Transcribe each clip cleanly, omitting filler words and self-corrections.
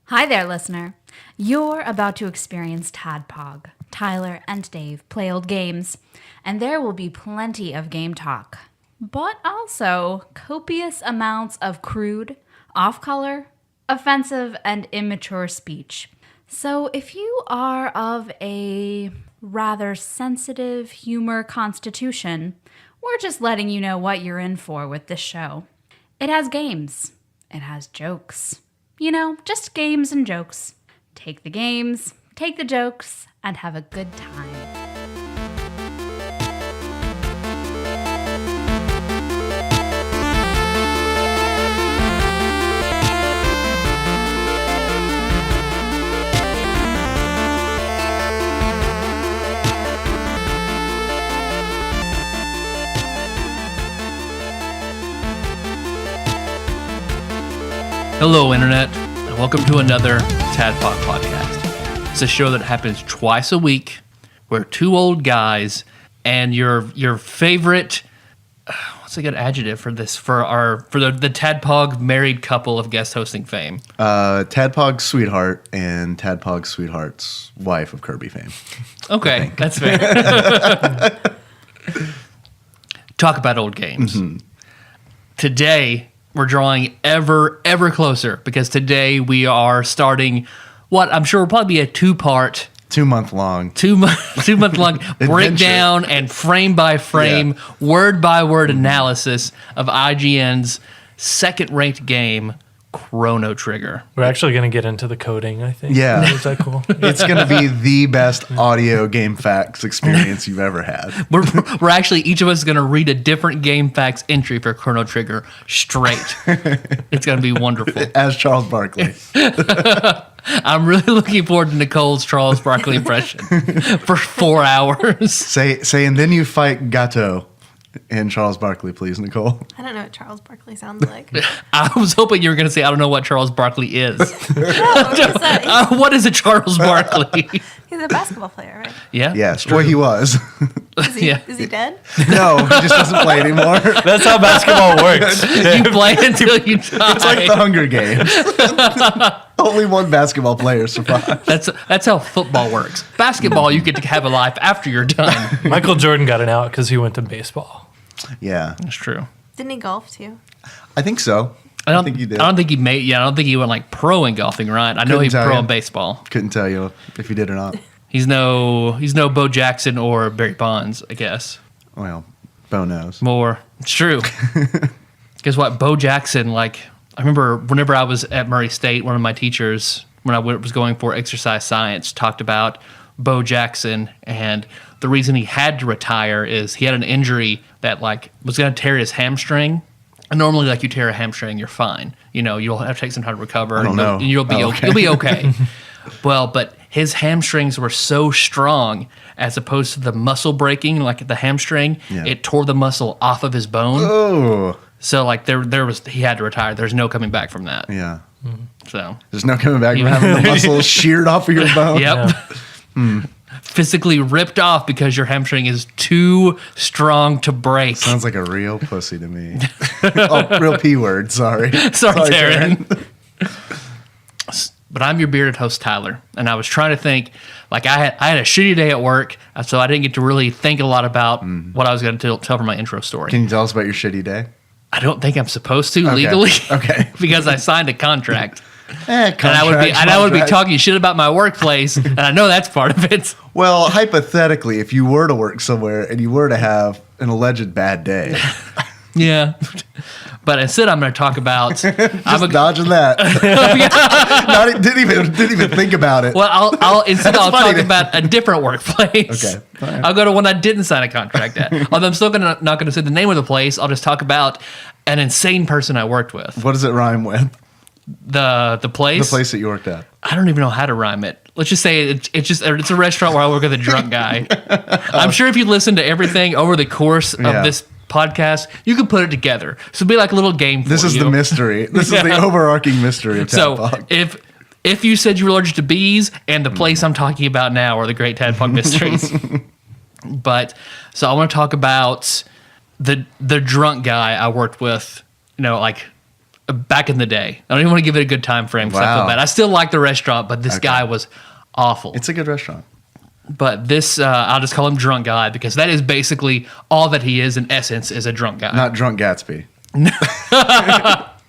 Hi there, listener. You're about to experience TADPOG. Tyler and Dave play old games, and there will be plenty of game talk, but also copious amounts of crude, off-color, offensive, and immature speech. So if you are of a rather sensitive humor constitution, we're just letting you know what you're in for with this show. It has games. It has jokes. You know, just games and jokes. Take the games, take the jokes, and have a good time. Hello, Internet, and welcome to another TADPOG podcast. It's a show that happens twice a week, where two old guys and your favorite, what's a good adjective for this, for the TADPOG married couple of guest hosting fame? TADPOG sweetheart and TADPOG sweetheart's wife of Kirby fame. Okay, that's fair. Talk about old games. Mm-hmm. Today, we're drawing ever closer because today we are starting what I'm sure will probably be a 2-part, 2 month long, 2 month long breakdown and frame by frame, word by word analysis of IGN's second ranked game, Chrono Trigger. We're actually going to get into the coding, I think. Yeah. Is that cool? It's going to be the best audio game facts experience you've ever had. We're actually, each of us is going to read a different game facts entry for Chrono Trigger straight. It's going to be wonderful. As Charles Barkley. I'm really looking forward to Nicole's Charles Barkley impression for 4 hours. Say, and then you fight Gato. And Charles Barkley, please, Nicole. I don't know what Charles Barkley sounds like. I was hoping you were going to say, I don't know what Charles Barkley is. What is a Charles Barkley? He's a basketball player, right? Yeah. Yes. Well, he was. Is he dead? No, he just doesn't play anymore. That's how basketball works. You play until you die. It's like the Hunger Games. Only one basketball player survived. That's how football works. Basketball, you get to have a life after you're done. Michael Jordan got an out because he went to baseball. Yeah. That's true. Didn't he golf too? I think so. I don't think he did. I don't think he made. Yeah, I don't think he went like pro in golfing, right? I know he's pro in baseball. Couldn't tell you if he did or not. He's no Bo Jackson or Barry Bonds, I guess. Well, Bo knows. More. It's true. Guess what? Bo Jackson, like, I remember whenever I was at Murray State, one of my teachers, when I was going for exercise science, talked about Bo Jackson, and the reason he had to retire is he had an injury that, like, was going to tear his hamstring. And normally, like, you tear a hamstring, you're fine. You know, you'll have to take some time to recover. I don't know. And you'll be okay. You'll be okay. Well, but his hamstrings were so strong, as opposed to the muscle breaking, like the hamstring, it tore the muscle off of his bone. Oh. So, like, he had to retire. There's no coming back from that. Yeah. So there's no coming back from having the muscle sheared off of your bone. Yep. Yeah. Physically ripped off because your hamstring is too strong to break. Sounds like a real pussy to me. Oh, real P word. Sorry. Sorry, Taryn. But I'm your bearded host, Tyler, and I was trying to think. Like, I had a shitty day at work, so I didn't get to really think a lot about what I was going to tell for my intro story. Can you tell us about your shitty day? I don't think I'm supposed to legally. Okay. Because I signed a contract. Contract. And I would be talking shit about my workplace, and I know that's part of it. Well, hypothetically, if you were to work somewhere and you were to have an alleged bad day. Yeah. But instead, I'm going to talk about... dodging that. Didn't even think about it. Well, I'll talk about a different workplace. Okay. Right. I'll go to one I didn't sign a contract at. Although I'm still not going to say the name of the place. I'll just talk about an insane person I worked with. What does it rhyme with? The place? The place that you worked at. I don't even know how to rhyme it. Let's just say it's a restaurant where I work with a drunk guy. I'm sure if you listen to everything over the course of this podcast, you can put it together. So it'll be like a little game for you. This is the mystery. This is the overarching mystery of TADPOG. So if you said you were allergic to bees, and the place I'm talking about now are the great TADPOG mysteries. But so I want to talk about the drunk guy I worked with, you know, like back in the day. I don't even want to give it a good time frame because I feel Wow. bad. I still like the restaurant, but this guy was awful. It's a good restaurant. But this, I'll just call him drunk guy because that is basically all that he is in essence is a drunk guy. Not Drunk Gatsby.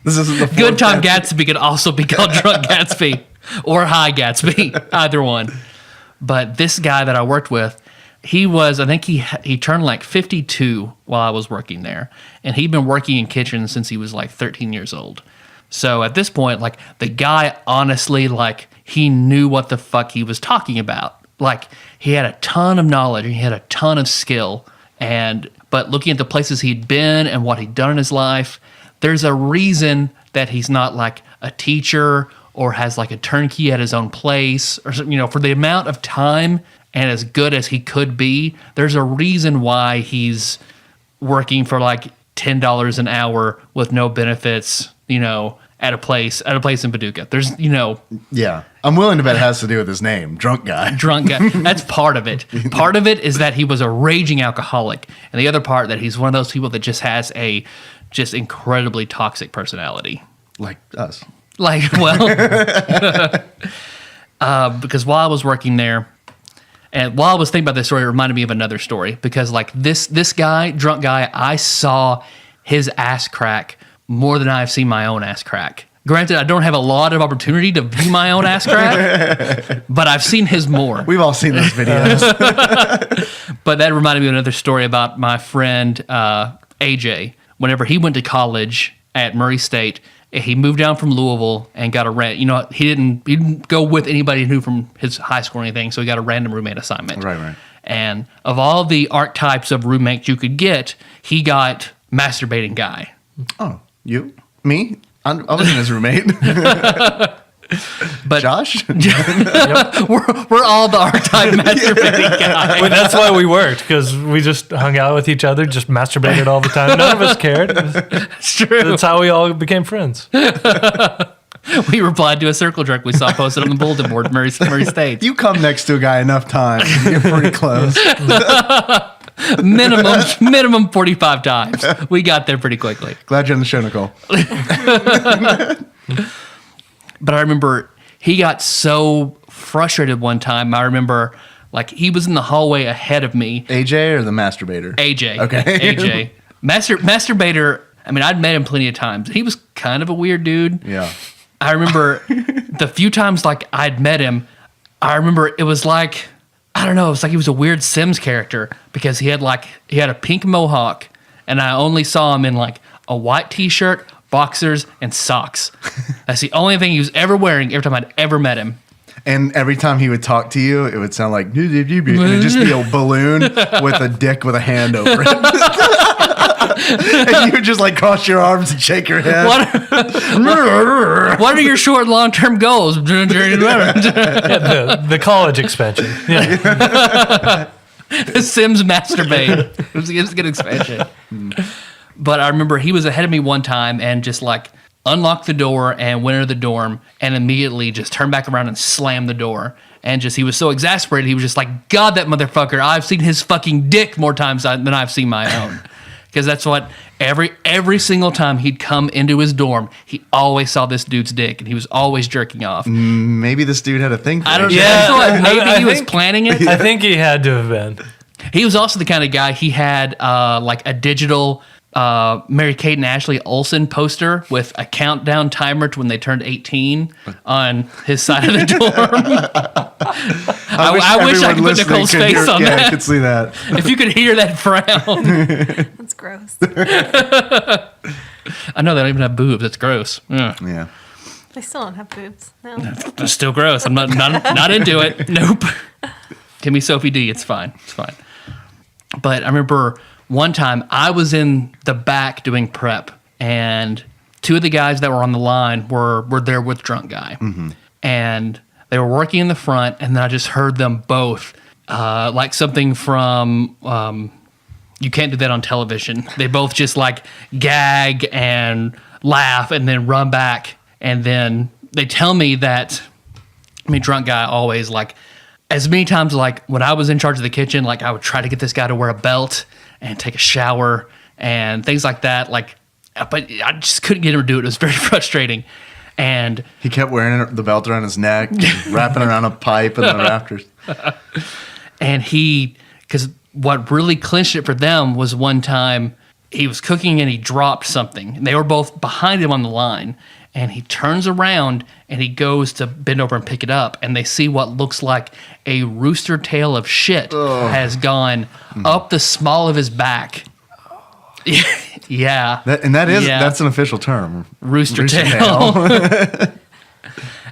This isn't the Good fourth Time Gatsby could also be called Drunk Gatsby or High Gatsby, either one. But this guy that I worked with, he was, I think he turned like 52 while I was working there. And he'd been working in kitchens since he was like 13 years old. So at this point, like the guy honestly, like he knew what the fuck he was talking about. Like he had a ton of knowledge and he had a ton of skill. But looking at the places he'd been and what he'd done in his life, there's a reason that he's not like a teacher or has like a turnkey at his own place or something, for the amount of time and as good as he could be, there's a reason why he's working for like $10 an hour with no benefits, at a place in Paducah. There's, Yeah. I'm willing to bet it has to do with his name, Drunk Guy. drunk guy. That's part of it. Part of it is that he was a raging alcoholic. And the other part that he's one of those people that just has a just incredibly toxic personality. Like us. Like, well, because while I was working there, and while I was thinking about this story, it reminded me of another story. Because like this guy, drunk guy, I saw his ass crack more than I've seen my own ass crack. Granted, I don't have a lot of opportunity to view my own ass crack, but I've seen his more. We've all seen those videos. But that reminded me of another story about my friend AJ. Whenever he went to college at Murray State, he moved down from Louisville and got a rent. He didn't go with anybody he knew from his high school or anything, so he got a random roommate assignment. Right. And of all the archetypes of roommates you could get, he got masturbating guy. Oh, you? Me? I wasn't his roommate. But Josh? we're all the archetype masturbating guy. Well, that's why we worked, because we just hung out with each other, just masturbated all the time. None of us cared. It's true. That's how we all became friends. We replied to a circle jerk we saw posted on the bulletin board, Murray State. You come next to a guy enough times, you're pretty close. minimum 45 times. We got there pretty quickly. Glad you're on the show, Nicole. But I remember he got so frustrated one time. I remember like he was in the hallway ahead of me. AJ or the masturbator? AJ. Okay. AJ. Masturbator, I mean, I'd met him plenty of times. He was kind of a weird dude. Yeah. I remember the few times like I'd met him, I remember it was like, I don't know, it was like he was a weird Sims character because he had a pink mohawk and I only saw him in like a white t-shirt, boxers, and socks. That's the only thing he was ever wearing every time I'd ever met him. And every time he would talk to you, it would sound like, and it'd just be a balloon with a dick with a hand over it. And you would just like cross your arms and shake your head. What are your short and long-term goals? The college expansion. Yeah. The Sims masturbate. It was a good expansion. But I remember he was ahead of me one time and just like unlocked the door and went into the dorm and immediately just turned back around and slammed the door. And just he was so exasperated, he was just like, God, that motherfucker, I've seen his fucking dick more times than I've seen my own. Because that's what every single time he'd come into his dorm, he always saw this dude's dick and he was always jerking off. Maybe this dude had a thing for I don't it. know. Yeah, I feel like maybe I he was think- planning it. I think he had to have been. He was also the kind of guy, he had like a digital Mary-Kate and Ashley Olsen poster with a countdown timer to when they turned 18 on his side of the dorm. I wish I could put everyone Nicole's listening could face hear- on yeah, I that. could see that. If you could hear that frown. That's gross. I know they don't even have boobs. That's gross. Yeah. Yeah. They still don't have boobs. No. It's still gross. I'm not into it. Nope. Give me Sophie D. It's fine. It's fine. But I remember one time I was in the back doing prep, and two of the guys that were on the line were there with drunk guy, and they were working in the front, and then I just heard them both like something from You Can't Do That on Television. They both just like gag and laugh and then run back, and then they tell me that drunk guy always like. As many times, like, when I was in charge of the kitchen, like, I would try to get this guy to wear a belt and take a shower and things like that. Like, but I just couldn't get him to do it. It was very frustrating. And He kept wearing the belt around his neck, wrapping around a pipe in the rafters. And because what really clinched it for them was one time he was cooking and he dropped something. And they were both behind him on the line. And he turns around and he goes to bend over and pick it up. And they see what looks like a rooster tail of shit has gone up the small of his back. Yeah. That's an official term. Rooster tail.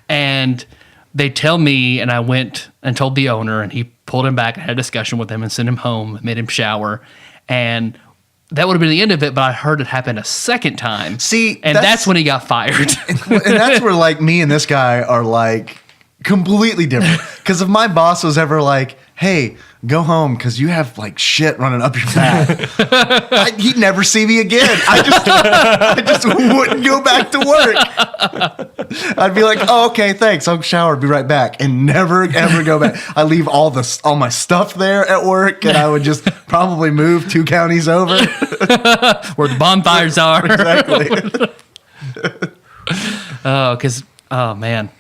And they tell me, and I went and told the owner, and he pulled him back and had a discussion with him and sent him home, made him shower. And that would have been the end of it, but I heard it happen a second time. See, and that's when he got fired. And that's where like me and this guy are like completely different. Because if my boss was ever like, hey, go home because you have like shit running up your back, he'd never see me again. I just wouldn't go back to work. I'd be like, oh, okay, thanks. I'll shower, be right back, and never ever go back. I leave all my stuff there at work, and I would just probably move 2 counties over Where the bonfires are. Exactly. Oh man,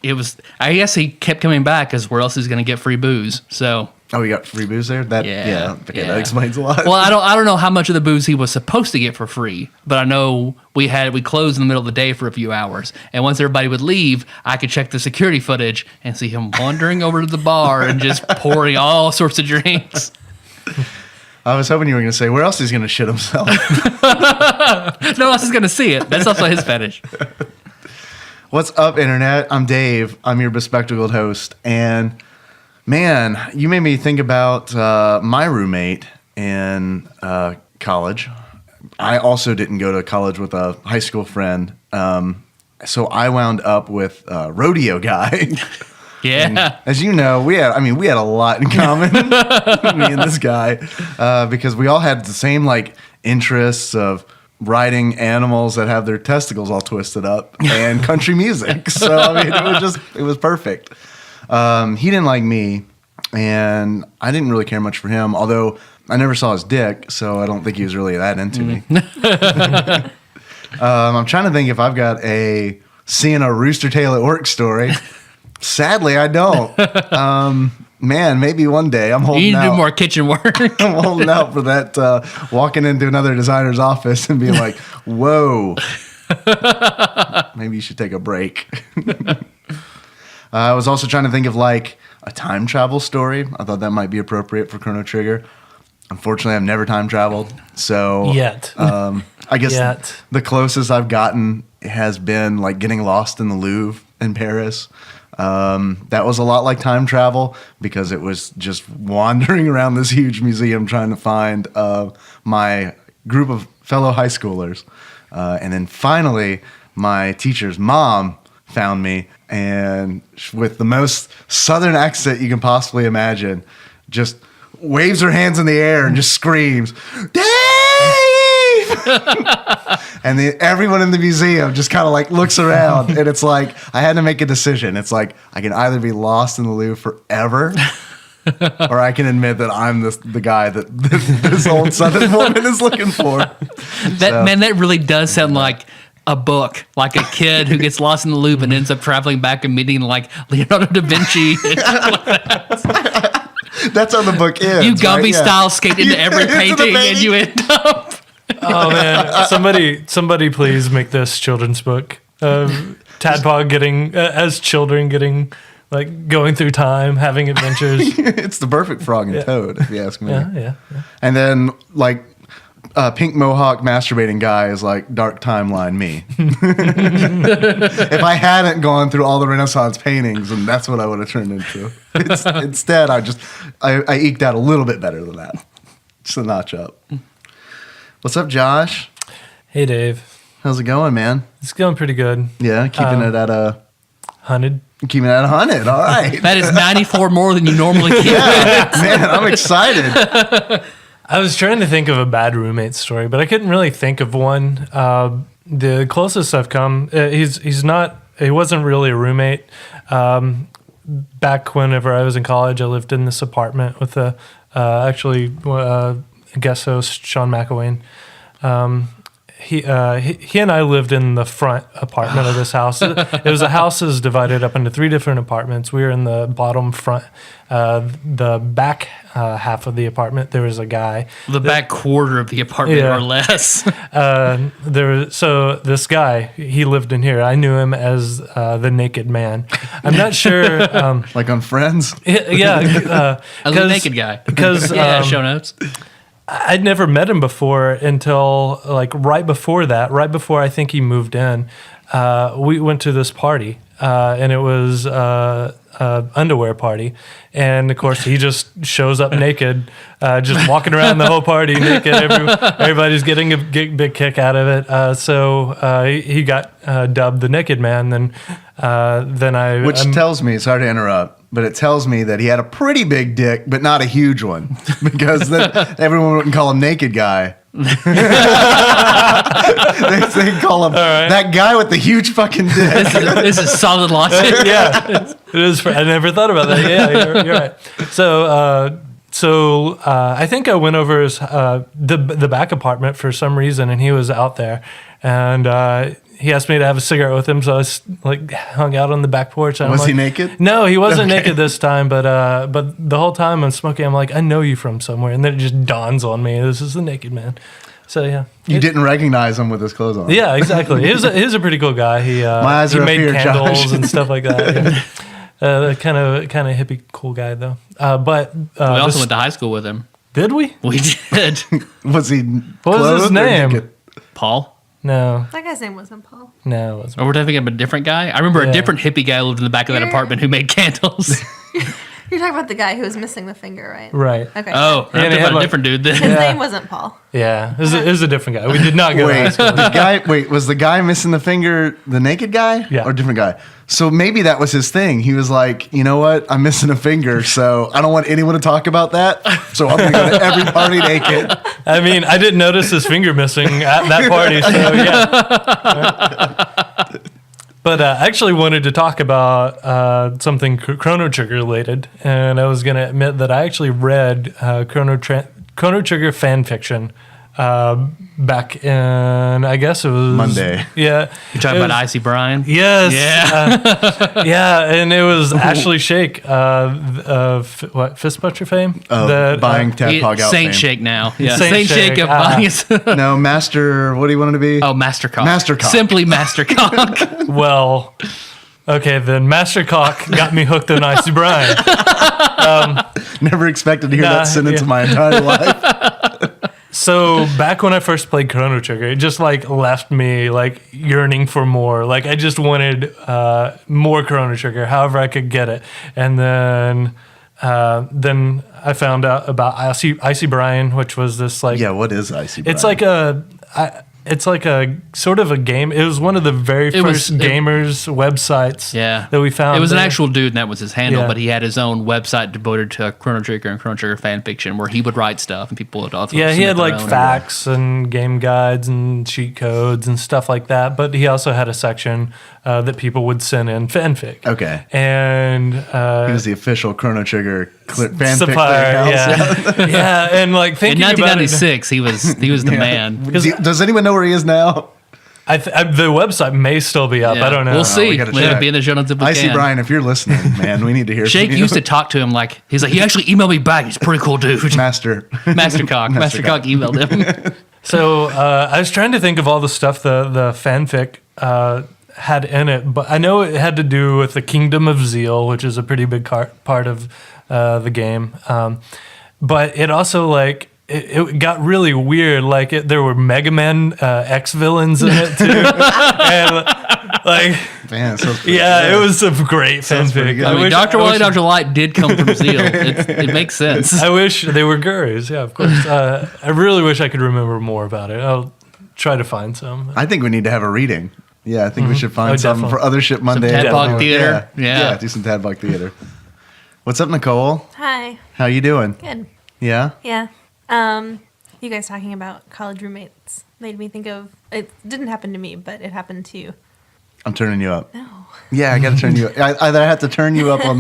it was. I guess he kept coming back because where else is going to get free booze? So. Oh, you got free booze there? That that explains a lot. Well, I don't know how much of the booze he was supposed to get for free, but I know we closed in the middle of the day for a few hours, and once everybody would leave, I could check the security footage and see him wandering over to the bar and just pouring all sorts of drinks. I was hoping you were going to say, where else is he going to shit himself? No one else is going to see it. That's also his fetish. What's up, Internet? I'm Dave. I'm your bespectacled host, and man, you made me think about my roommate in college. I also didn't go to college with a high school friend, so I wound up with a rodeo guy. Yeah. And as you know, we had a lot in common, me and this guy, because we all had the same like interests of riding animals that have their testicles all twisted up and country music. So I mean, it was perfect. He didn't like me, and I didn't really care much for him, although I never saw his dick, so I don't think he was really that into me. I'm trying to think if I've got a seeing a rooster tail at work story. Sadly, I don't. Man, maybe one day. I'm holding out. You need to do more kitchen work. I'm holding out for that, walking into another designer's office and being like, whoa, maybe you should take a break. I was also trying to think of like a time travel story. I thought that might be appropriate for Chrono Trigger. Unfortunately, I've never time traveled. So I guess the closest I've gotten has been like getting lost in the Louvre in Paris. That was a lot like time travel because it was just wandering around this huge museum trying to find my group of fellow high schoolers. And then finally, my teacher's mom found me, and with the most southern accent you can possibly imagine, just waves her hands in the air and just screams, "Dave!" And everyone in the museum just kind of like looks around, and it's like I had to make a decision. It's like I can either be lost in the Louvre forever, or I can admit that I'm the guy that this old Southern woman is looking for. That really does sound like a book, like a kid who gets lost in the Louvre and ends up traveling back and meeting like Leonardo da Vinci. That's how the book ends. You Gumby right? style skate into every painting and you end up. Oh man! Somebody, please make this children's book. Tadpog as children getting like going through time, having adventures. It's the perfect Frog and Toad, if you ask me. Yeah. And then like pink mohawk masturbating guy is like dark timeline me. If I hadn't gone through all the Renaissance paintings, and that's what I would have turned into. Instead, I eked out a little bit better than that. Just a notch up. What's up, Josh? Hey, Dave. How's it going, man? It's going pretty good. Yeah, keeping it at 100. Keeping it at 100. All right. That is 94 more than you normally keep. Yeah, man, I'm excited. I was trying to think of a bad roommate story, but I couldn't really think of one. The closest I've come, he wasn't really a roommate. Back whenever I was in college, I lived in this apartment with guest host Sean McElwain. he and I lived in the front apartment of this house. It was a house is divided up into 3 different apartments. We were in the bottom front. The back half of the apartment, there was a guy. The back quarter of the apartment Yeah. or less. So this guy, he lived in here. I knew him as the Naked Man. I'm not sure. Like on Friends? Yeah, As a naked guy. because Yeah, show notes. I'd never met him before until like right before that. Right before I think he moved in, we went to this party, and it was underwear party, and of course he just shows up naked, just walking around the whole party naked. Everybody's getting a big kick out of it. So he got dubbed the Naked Man. Then Which tells me, sorry to interrupt, but it tells me that he had a pretty big dick, but not a huge one, because then everyone wouldn't call him Naked Guy. They call him that guy with the huge fucking dick. This is solid logic. yeah, it is. I never thought about that. Yeah, you're right. So I think I went over his the back apartment for some reason, and he was out there, and he asked me to have a cigarette with him, so I like hung out on the back porch. Was he naked? No, he wasn't naked this time, but the whole time I'm smoking, I'm like, I know you from somewhere, and then it just dawns on me, this is the Naked Man. So yeah, You didn't recognize him with his clothes on. yeah, exactly. He was a pretty cool guy. He My eyes he are up made here, candles Josh. and stuff like that. Yeah. Kind of hippie cool guy though. But We also this- went to high school with him. did we? We did. Was he What was his clothed or name? naked? Paul? No, That guy's name wasn't Paul. no, it wasn't. Or we're thinking of a different guy? I remember Yeah. a different hippie guy lived in the back of that You're- apartment who made candles. You're talking about the guy who was missing the finger, right? Right. Okay. Oh, And I'm he talking had, about a like- different dude then. His name wasn't Paul. Yeah, it was a different guy. We did not go to high Wait, school. the guy. Wait, was the guy missing the finger the naked guy? Yeah. Or a different guy? So maybe that was his thing. He was like, you know what? I'm missing a finger, so I don't want anyone to talk about that. So I'm gonna go to every party naked. I mean, I didn't notice his finger missing at that party, so yeah. But I actually wanted to talk about something Chrono Trigger related, and I was going to admit that I actually read Chrono Trigger fan fiction back in, I guess it was Monday. Yeah, You're talking it about was- Icy Brian? Yes. Yeah. Yeah, and it was Ashley Shake, Fist Butcher fame. Buying TADPOG out. Saint fame. Shake now. Yeah, Saint Saint Shake Shake, of buying his- No, Master. What do you want it to be? Oh, Mastercock. Mastercock. Simply Mastercock. Well, okay, then Master Cock got me hooked on Icy Brian. Never expected to hear Nah, that sentence yeah. in my entire life. So back when I first played Chrono Trigger, it just like left me like yearning for more. Like I just wanted more Chrono Trigger, however I could get it. And then I found out about Icy Brian, which was this like Yeah, what is Icy Brian? it's like a sort of a game. It was one of the very It was- first gamers websites Yeah. that we found. It was an there. actual dude, and that was his handle, Yeah. but he had his own website devoted to Chrono Trigger and Chrono Trigger fan fiction where he would write stuff and people would also Yeah, he submit had their like own. facts and game guides and cheat codes and stuff like that. But he also had a section that people would send in fanfic. Okay. And He was the official Chrono Trigger fanfic. supplier, clearinghouse. yeah, yeah, and like In thinking about it, 1996, he was the man. Does anyone know where he is now? the website may still be up. Yeah. I don't know. We'll see. we gotta It'll check. be in the show notes if we Icy can. Brian, if you're listening, man, we need to hear Shake from you. used to talk to him like he's like he actually emailed me back. He's a pretty cool dude. Master. Mastercock. Mastercock emailed him. So I was trying to think of all the stuff the fanfic had in it, but I know it had to do with the Kingdom of Zeal, which is a pretty big part of the game. But it also like it got really weird. Like there were Mega Man X villains in it too, and like Man, it sounds pretty yeah, good. it was some great Sounds pretty fanfic. good. I mean, wish- Dr. I Wally, wish- Dr. Light did come from Zeal. It makes sense. I wish they were gurus. Yeah, of course. I really wish I could remember more about it. I'll try to find some. I think we need to have a reading. Yeah, I think we should find Oh, some definitely. for Other Ship Monday. Tadpog theater. Yeah. Yeah. Do some Tadpog theater. What's up, Nicole? Hi. How you doing? Good. Yeah? Yeah. You guys talking about college roommates made me think of it. Didn't happen to me, but it happened to you. I'm turning you up. No. Yeah, I got to turn you up. Either I have to turn you up on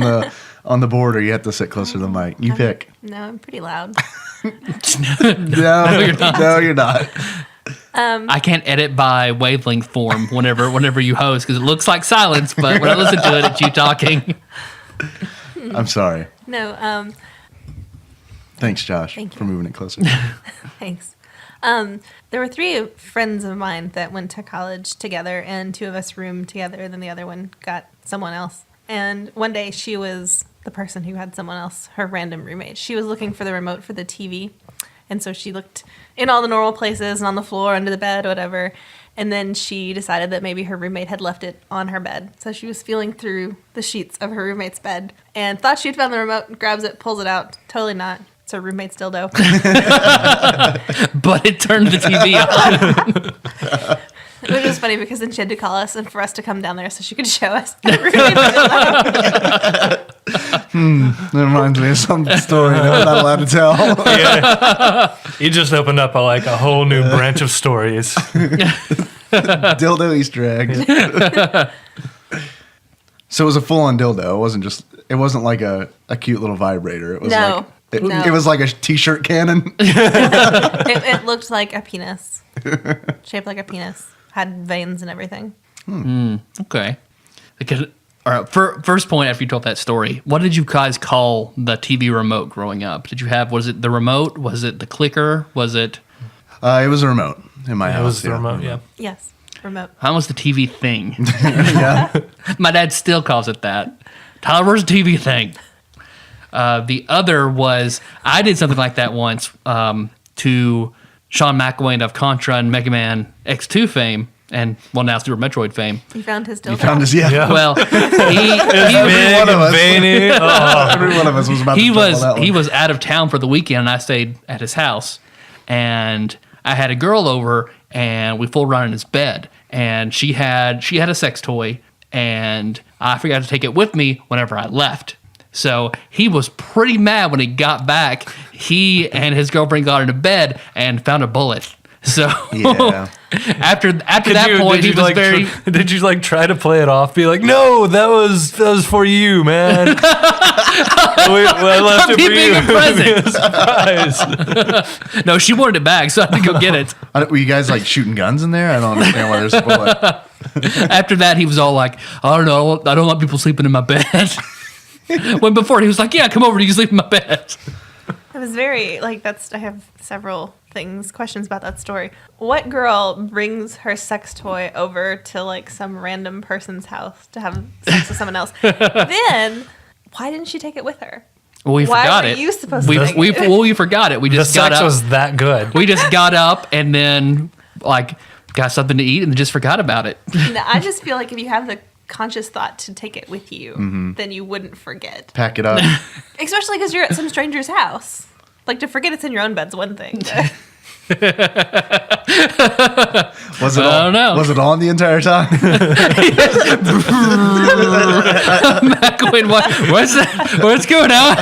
the board or you have to sit closer to the mic. You pick. No, I'm pretty loud. No, you're not. No, you're not. I can't edit by wavelength form whenever you host because it looks like silence, but when I listen to it, it's you talking. I'm sorry. No, Thanks, Josh, Thank you. for moving it closer. thanks. There were 3 friends of mine that went to college together, and 2 of us roomed together. Then the other one got someone else. And one day she was the person who had someone else, her random roommate. She was looking for the remote for the TV. And so she looked in all the normal places and on the floor, under the bed, whatever. And then she decided that maybe her roommate had left it on her bed. So she was feeling through the sheets of her roommate's bed and thought she'd found the remote, grabs it, pulls it out. Totally not. It's her roommate's dildo. But it turned the TV on. Which was funny because then she had to call us and for us to come down there so she could show us her roommate's dildo. That reminds me of some story that I'm not allowed to tell. Yeah. You just opened up a whole new branch of stories. Dildo Easter eggs. So it was a full-on dildo. It wasn't like a cute little vibrator. It was No. like it was like a t-shirt cannon. It looked like a penis. Shaped like a penis. Had veins and everything. Okay. Because, all right, first point after you told that story, what did you guys call the TV remote growing up? Was it the remote? Was it the clicker? Was it? It was a remote in my It house. was the remote, yeah. Yes. Remote. How was the TV thing? Yeah. My dad still calls it that. Tyler, where's the TV thing? The other was, I did something like that once to Sean McElwain of Contra and Mega Man X2 fame, and now Super Metroid fame. You found his dildo. You found his, yeah. Well, Every Big one of and us. veiny. Oh. Every one of us was about he to was that one. he was out of town for the weekend, and I stayed at his house, and I had a girl over, and we fooled around in his bed, and she had a sex toy, and I forgot to take it with me whenever I left. So he was pretty mad when he got back. He and his girlfriend got into bed and found a bullet. So Yeah. after that point, he was very. Did you try to play it off? Be like, no, that was for you, man. I left it Me for being you. a surprise. No, she wanted it back, so I had to go get it. Were you guys like shooting guns in there? I don't understand why there's a bullet. After that, he was all like, I don't know, I don't want people sleeping in my bed. When before he was like, yeah, come over, you can sleep in my bed. It was very, I have several questions about that story. What girl brings her sex toy over to some random person's house to have sex with someone else? Then, why didn't she take it with her? Well, we Why forgot were it. you supposed to take it? We forgot it. We The just got sex up. was that good. We just got up and then got something to eat and just forgot about it. No, I just feel like if you have the conscious thought to take it with you, then you wouldn't forget. Pack it up. Especially because you're at some stranger's house. To forget it's in your own bed's one thing. Was it I don't know. Was it on the entire time? McElwain, what's that? What's going on?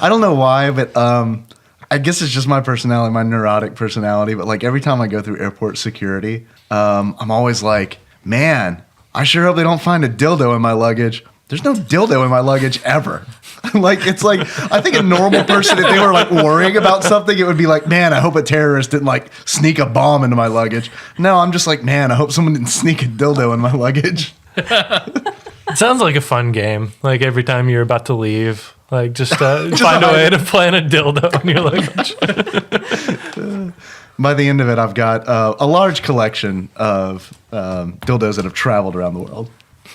I don't know why, but I guess it's just my personality, my neurotic personality. But every time I go through airport security, I'm always like, man, I sure hope they don't find a dildo in my luggage. There's no dildo in my luggage ever. I think a normal person, if they were worrying about something, it would be like, man, I hope a terrorist didn't sneak a bomb into my luggage. No, I'm just like, man, I hope someone didn't sneak a dildo in my luggage. It sounds like a fun game. Every time you're about to leave, just find a way to plant a dildo in your luggage. By the end of it, I've got a large collection of dildos that have traveled around the world.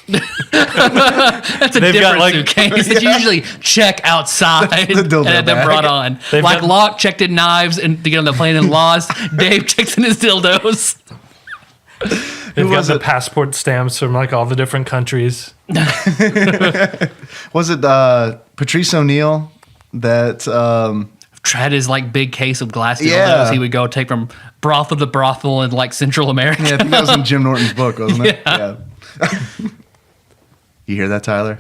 That's a They've different got, suitcase that you usually check outside That's the dildo and have them bag. brought on. They've got- Locke checked in knives and to get on the plane and lost. Dave checks in his dildos. They've got was the it? passport stamps from all the different countries. Was it Patrice O'Neill that Had his big case of glass dildos Yeah. he would go take from brothel to brothel in Central America. yeah, I think that was in Jim Norton's book, wasn't it? Yeah. You hear that, Tyler?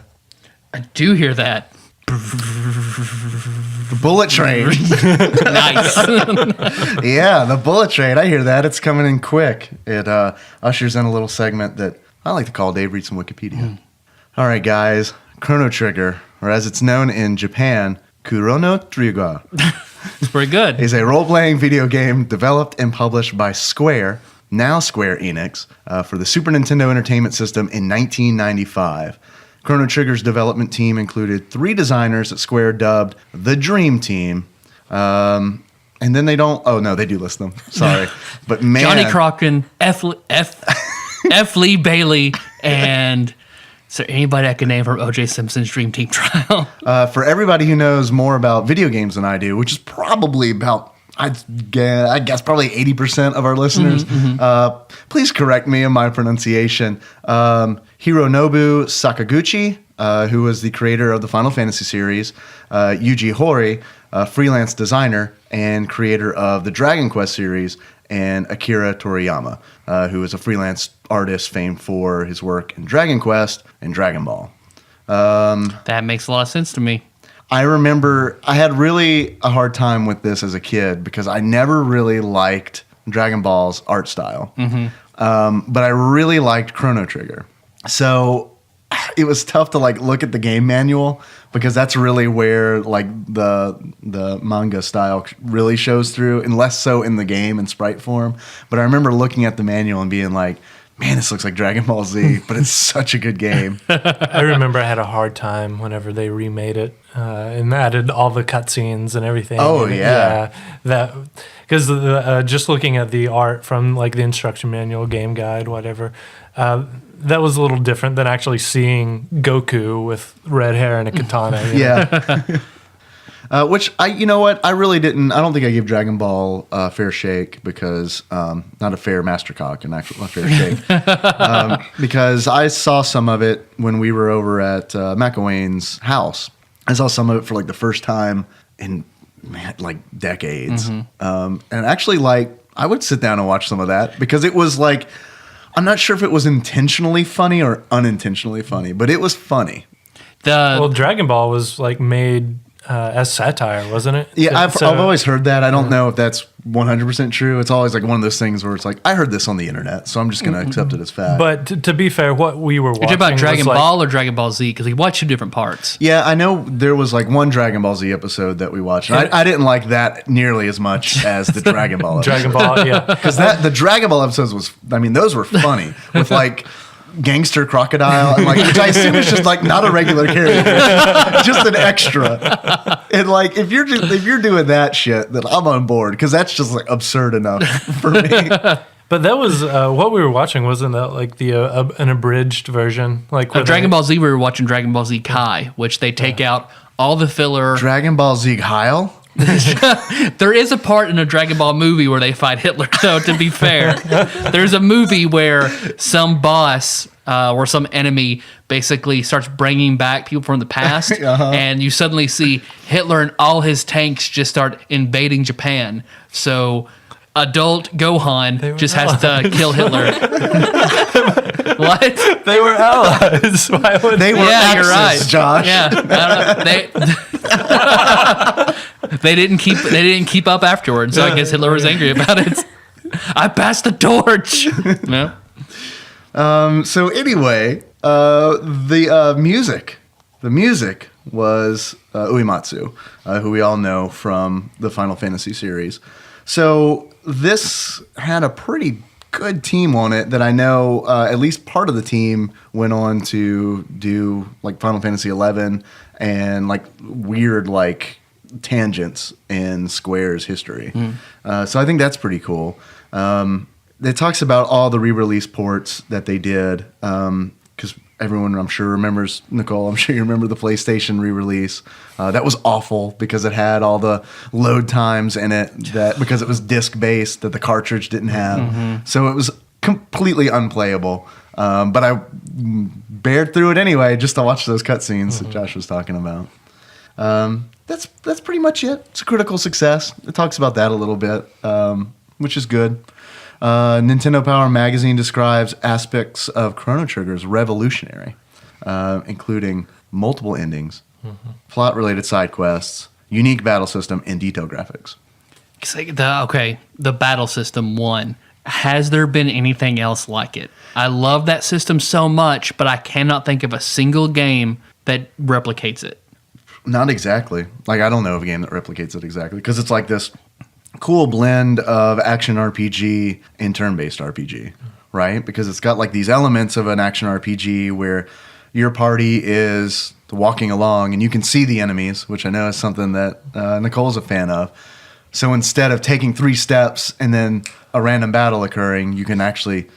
I do hear that. The bullet train. Nice. Yeah, the bullet train. I hear that. It's coming in quick. It ushers in a little segment that I like to call Dave Reads some Wikipedia. All right, guys. Chrono Trigger, or as it's known in Japan, Chrono Trigger It's pretty good. is a role-playing video game developed and published by Square, now Square Enix, for the Super Nintendo Entertainment System in 1995. Chrono Trigger's development team included 3 designers that Square dubbed the Dream Team. And then they don't... Oh, no, they do list them. Sorry. But man... Johnny Cochran, F. Lee Bailey, and is there anybody I can name from O.J. Simpson's Dream Team trial? For everybody who knows more about video games than I do, which is probably about, I guess probably 80% of our listeners, please correct me in my pronunciation. Hironobu Sakaguchi, who was the creator of the Final Fantasy series, Yuji Horii, a freelance designer and creator of the Dragon Quest series, and Akira Toriyama, who is a freelance artist famed for his work in Dragon Quest and Dragon Ball. That makes a lot of sense to me. I remember I had really a hard time with this as a kid because I never really liked Dragon Ball's art style. But I really liked Chrono Trigger. So it was tough to like look at the game manual because that's really where like the manga style really shows through, and less so in the game in sprite form. But I remember looking at the manual and being like, man, this looks like Dragon Ball Z, but it's such a good game. I remember I had a hard time whenever they remade it and added all the cutscenes and everything. Oh, and yeah. That because just looking at the art from like the instruction manual, game guide, whatever, that was a little different than actually seeing Goku with red hair and a katana. You know? Yeah. Which you know what? I really didn't. I don't think I gave Dragon Ball a fair shake because not a fair mastercock, an actual a fair shake. Because I saw some of it when we were over at McElwain's house. I saw some of it for like the first time in like decades, and actually like I would sit down and watch some of that because it was like I'm not sure if it was intentionally funny or unintentionally funny, but it was funny. Well, Dragon Ball was like made as satire, wasn't it? Yeah, I've always heard that. I don't know if that's 100% true. It's always like one of those things where it's like, I heard this on the internet, so I'm just going to accept it as fact. But to be fair, what we were watching You're talking about Dragon was Ball or Dragon Ball Z? Because we watched 2 different parts. Yeah, I know there was like one Dragon Ball Z episode that we watched. And I didn't like that nearly as much as the Dragon Ball episode. Dragon Ball, yeah. Because the Dragon Ball episodes was, I mean, those were funny with like Gangster Crocodile, and like, which I assume is just like not a regular character, just an extra. And like, if you're doing that shit, then I'm on board because that's just like absurd enough for me. But that was what we were watching, wasn't that like the an abridged version? Like Dragon Ball Z, we were watching Dragon Ball Z Kai, which they take out all the filler. Dragon Ball Z Heil? There is a part in a Dragon Ball movie where they fight Hitler, though, to be fair. There's a movie where some boss or some enemy basically starts bringing back people from the past, and you suddenly see Hitler and all his tanks just start invading Japan. So adult Gohan just has to kill Hitler. What? They were allies. Why would They were You're Axis, right, Josh. Yeah, I don't know. They didn't keep up afterwards. So I guess Hitler was angry about it. I passed the torch. No. So anyway, the music was Uematsu, who we all know from the Final Fantasy series. So this had a pretty good team on it that I know at least part of the team went on to do like Final Fantasy 11 and like weird like tangents in Square's history. So I think that's pretty cool. It talks about all the re-release ports that they did because everyone I'm sure remembers, Nicole, I'm sure you remember the PlayStation re-release. That was awful because it had all the load times in it that because it was disc-based that the cartridge didn't have. So it was completely unplayable. But I bared through it anyway just to watch those cutscenes that Josh was talking about. That's pretty much it. It's a critical success. It talks about that a little bit, which is good. Nintendo Power Magazine describes aspects of Chrono Trigger as revolutionary, including multiple endings, plot-related side quests, unique battle system, and detailed graphics. The battle system one. Has there been anything else like it? I love that system so much, but I cannot think of a single game that replicates it. Not exactly. Like, I don't know of a game that replicates it exactly, because it's like this cool blend of action RPG and turn-based RPG, right? Because it's got like these elements of an action RPG where your party is walking along and you can see the enemies, which I know is something that Nicole's a fan of. So instead of taking 3 steps and then a random battle occurring, you can actually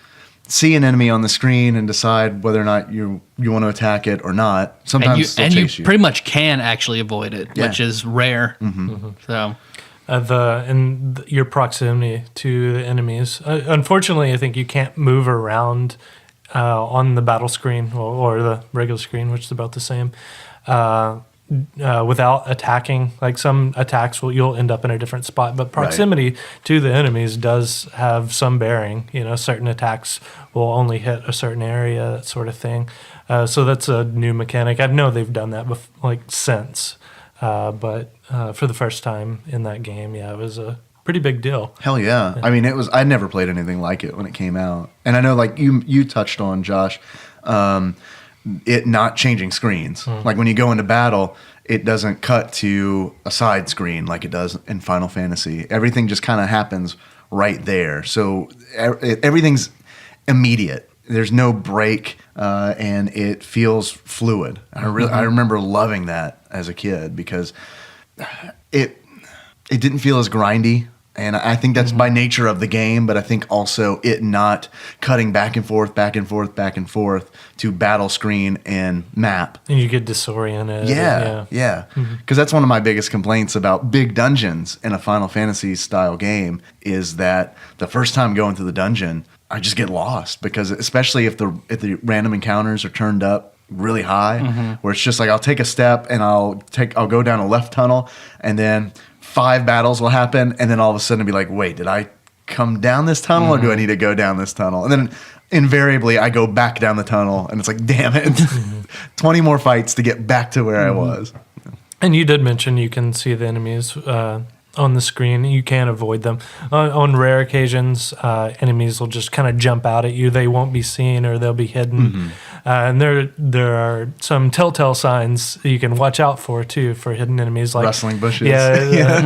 see an enemy on the screen and decide whether or not you want to attack it or not. Sometimes and you pretty much can actually avoid it, which is rare. So your proximity to the enemies. Unfortunately, I think you can't move around on the battle screen or the regular screen, which is about the same, without attacking. Like some attacks, you'll end up in a different spot, but proximity to the enemies does have some bearing. Certain attacks will only hit a certain area, that sort of thing. So that's a new mechanic. I know they've done that since, but for the first time in that game, it was a pretty big deal. Hell yeah. I mean, I'd never played anything like it when it came out. And I know, like, you touched on, Josh, it not changing screens. Like, when you go into battle, it doesn't cut to a side screen like it does in Final Fantasy. Everything just kind of happens right there. So everything's immediate. There's no break, and it feels fluid. I remember loving that as a kid because it didn't feel as grindy. And I think that's by nature of the game, but I think also it not cutting back and forth to battle screen and map. And you get disoriented. Yeah. Because that's one of my biggest complaints about big dungeons in a Final Fantasy style game is that the first time going through the dungeon, I just get lost, because especially if the random encounters are turned up really high, where it's just like I'll take a step and I'll go down a left tunnel, and then 5 battles will happen, and then all of a sudden be like, wait, did I come down this tunnel or do I need to go down this tunnel? And then invariably I go back down the tunnel, and it's like, damn it, 20 more fights to get back to where I was. And you did mention you can see the enemies on the screen. You can avoid them. On rare occasions, enemies will just kind of jump out at you. They won't be seen, or they'll be hidden. And there are some telltale signs you can watch out for too, for hidden enemies, like rustling bushes,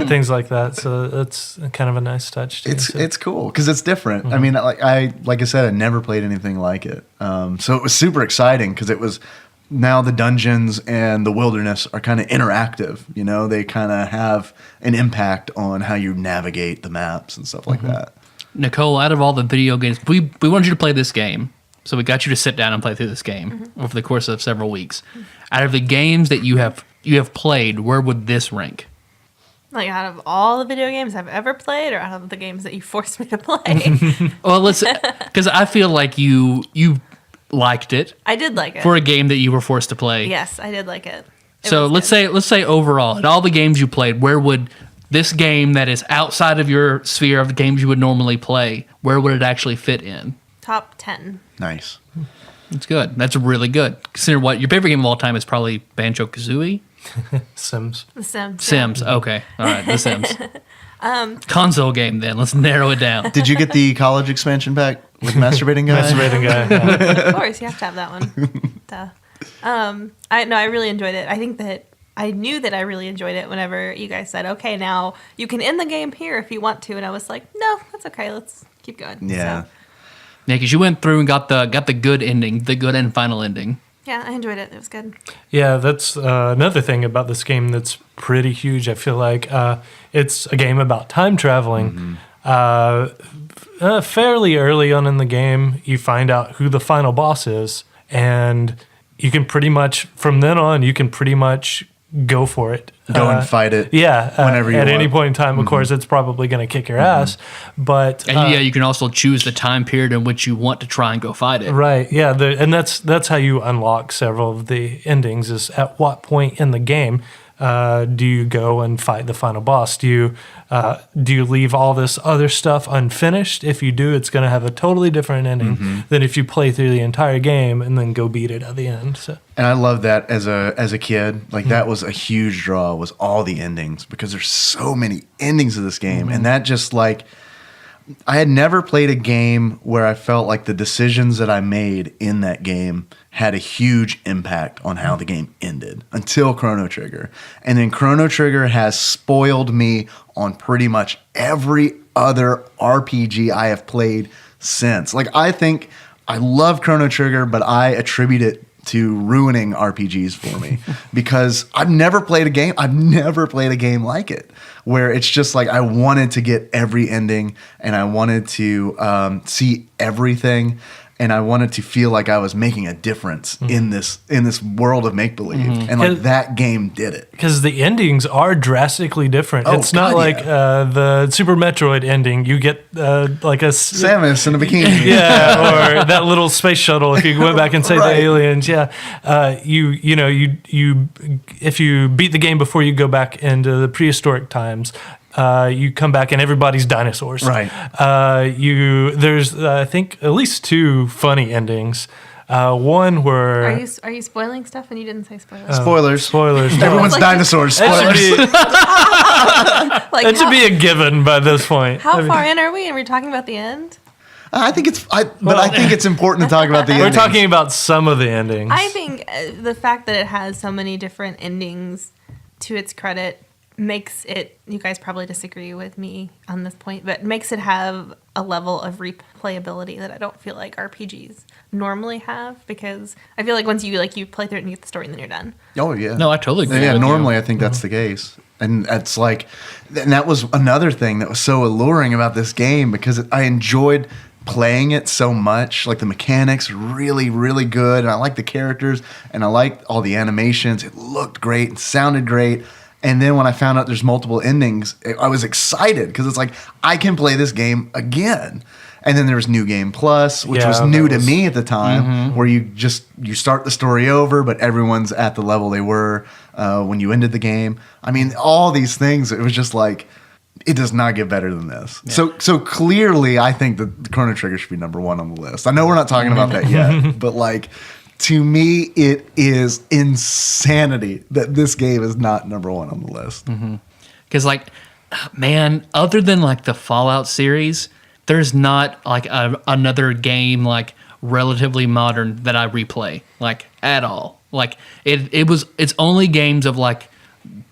things like that. So that's kind of a nice touch too. It's cool because it's different. I mean, like I said, I never played anything like it. So it was super exciting because it was. Now the dungeons and the wilderness are kind of interactive. They kind of have an impact on how you navigate the maps and stuff like that. Nicole, out of all the video games, we wanted you to play this game. So we got you to sit down and play through this game over the course of several weeks. Out of the games that you have played, where would this rank? Like, out of all the video games I've ever played, or out of the games that you forced me to play? Well, because I feel like you liked it. I did like it. For a game that you were forced to play. Yes, I did like it. So let's say overall, in all the games you played, where would this game that is outside of your sphere of the games you would normally play, where would it actually fit in? Top 10. Nice. That's good. That's really good. Consider what your favorite game of all time is probably Banjo-Kazooie? Sims. The Sims. Sims. Okay. All right. The Sims. Console game then. Let's narrow it down. Did you get the college expansion pack with Masturbating Guy? Masturbating Guy. Yeah. Of course, you have to have that one. Duh. I really enjoyed it. I think that I knew that I really enjoyed it whenever you guys said, okay, now you can end the game here if you want to. And I was like, no, that's okay. Let's keep going. Yeah. So, Yeah, because you went through and got the good ending, the good and final ending. yeah, I enjoyed it. It was good. Yeah, that's another thing about this game that's pretty huge. I feel like it's a game about time traveling. Fairly early on in the game, you find out who the final boss is, and you can pretty much, from then on, you can pretty much go for it. Go and fight it. Yeah, whenever you at want. any point in time. Of course, it's probably going to kick your ass, but And you can also choose the time period in which you want to try and go fight it. right, yeah, and that's how you unlock several of the endings. Is at what point in the game do you go and fight the final boss? Do you leave all this other stuff unfinished? If you do, it's going to have a totally different ending than if you play through the entire game and then go beat it at the end. So. And I love that as a kid. Like that was a huge draw, was all the endings, because there's so many endings of this game. And that just like I had never played a game where I felt like the decisions that I made in that game had a huge impact on how the game ended until Chrono Trigger. And then Chrono Trigger has spoiled me on pretty much every other RPG I have played since. Like, I think I love Chrono Trigger, but I attribute it to ruining RPGs for me because I've never played a game like it, where it's just like I wanted to get every ending and I wanted to see everything, and I wanted to feel like I was making a difference in this world of make believe, and like that game did it. Because the endings are drastically different. Oh, it's not God, like yeah. the Super Metroid ending. You get like a Samus in a bikini. yeah, or that little space shuttle. If you went back and say Right. the aliens, yeah, you if you beat the game before you go back into the prehistoric times. You come back and everybody's dinosaurs. Right. There's I think at least 2 funny endings. One where Are you spoiling stuff and you didn't say spoilers? Spoilers. spoilers. Everyone's Like- dinosaurs. That Spoilers. should be, Like, that should be a given by this point. how I mean, far in are we? And we're talking about the end? I think I think it's important to talk about the we're endings. talking about some of the endings. I think the fact that it has so many different endings, to its credit, makes it, you guys probably disagree with me on this point, but makes it have a level of replayability that I don't feel like RPGs normally have, because I feel like once you play through it and you get the story and then you're done. Oh yeah. No, I totally agree. Yeah, with you. normally I think that's the case. And that's like, and that was another thing that was so alluring about this game, because I enjoyed playing it so much. Like, the mechanics are really, really good, and I like the characters, and I liked all the animations. It looked great and sounded great. And then when I found out there's multiple endings, I was excited because it's like, I can play this game again. And then there was New Game Plus, which Yeah, was that new to was- me at the time, where you start the story over, but everyone's at the level they were when you ended the game. I mean, all these things, it was just like, it does not get better than this. Yeah. So clearly, I think that Chrono Trigger should be number 1 on the list. I know we're not talking about that yet, but like, to me, it is insanity that this game is not number 1 on the list. Because, like, man, other than like the Fallout series, there's not like another game like relatively modern that I replay like at all. Like it's only games of like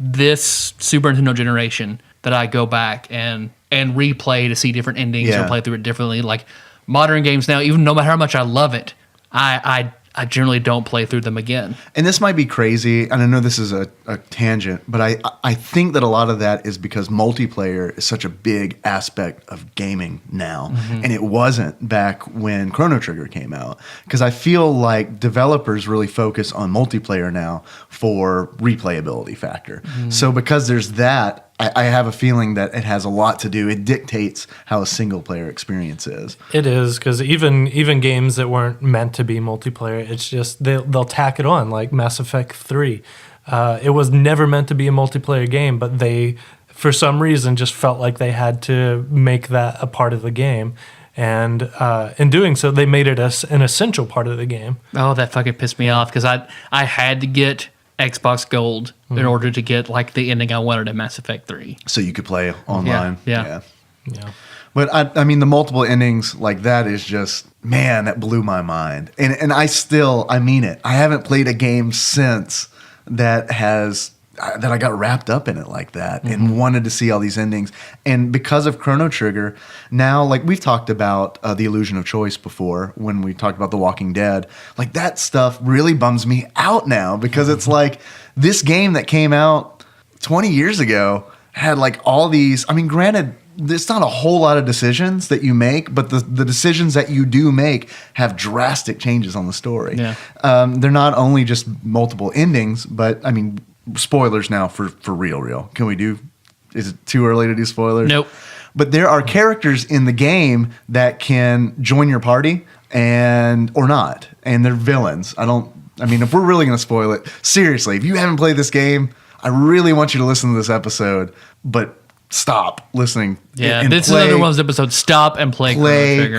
this Super Nintendo generation that I go back and replay to see different endings Yeah. or play through it differently. Like, modern games now, even no matter how much I love it, I generally don't play through them again. And this might be crazy, and I know this is a tangent, but I think that a lot of that is because multiplayer is such a big aspect of gaming now, and it wasn't back when Chrono Trigger came out. Because I feel like developers really focus on multiplayer now for replayability factor. So because there's that, I have a feeling that it has a lot to do. It dictates how a single player experience is. It is, because even games that weren't meant to be multiplayer, it's just they'll tack it on, like Mass Effect 3. It was never meant to be a multiplayer game, but they, for some reason, just felt like they had to make that a part of the game. And in doing so, they made it an essential part of the game. Oh, that fucking pissed me off because I had to get Xbox Gold in order to get like the ending I wanted in Mass Effect 3. So you could play online. Yeah. Yeah. But I mean, the multiple endings like that is just, man, that blew my mind. And I mean it. I haven't played a game since that I got wrapped up in it like that and wanted to see all these endings. And because of Chrono Trigger, now, like we've talked about the illusion of choice before when we talked about The Walking Dead, like that stuff really bums me out now because it's like this game that came out 20 years ago had like all these, I mean, granted, there's not a whole lot of decisions that you make, but the decisions that you do make have drastic changes on the story. Yeah. They're not only just multiple endings, but I mean, spoilers now for real. Can we do, is it too early to do spoilers? Nope. But there are characters in the game that can join your party or not. And they're villains. I mean, if we're really going to spoil it, seriously, if you haven't played this game, I really want you to listen to this episode, but stop listening. Yeah, and this is play- another one of those episodes. Stop and play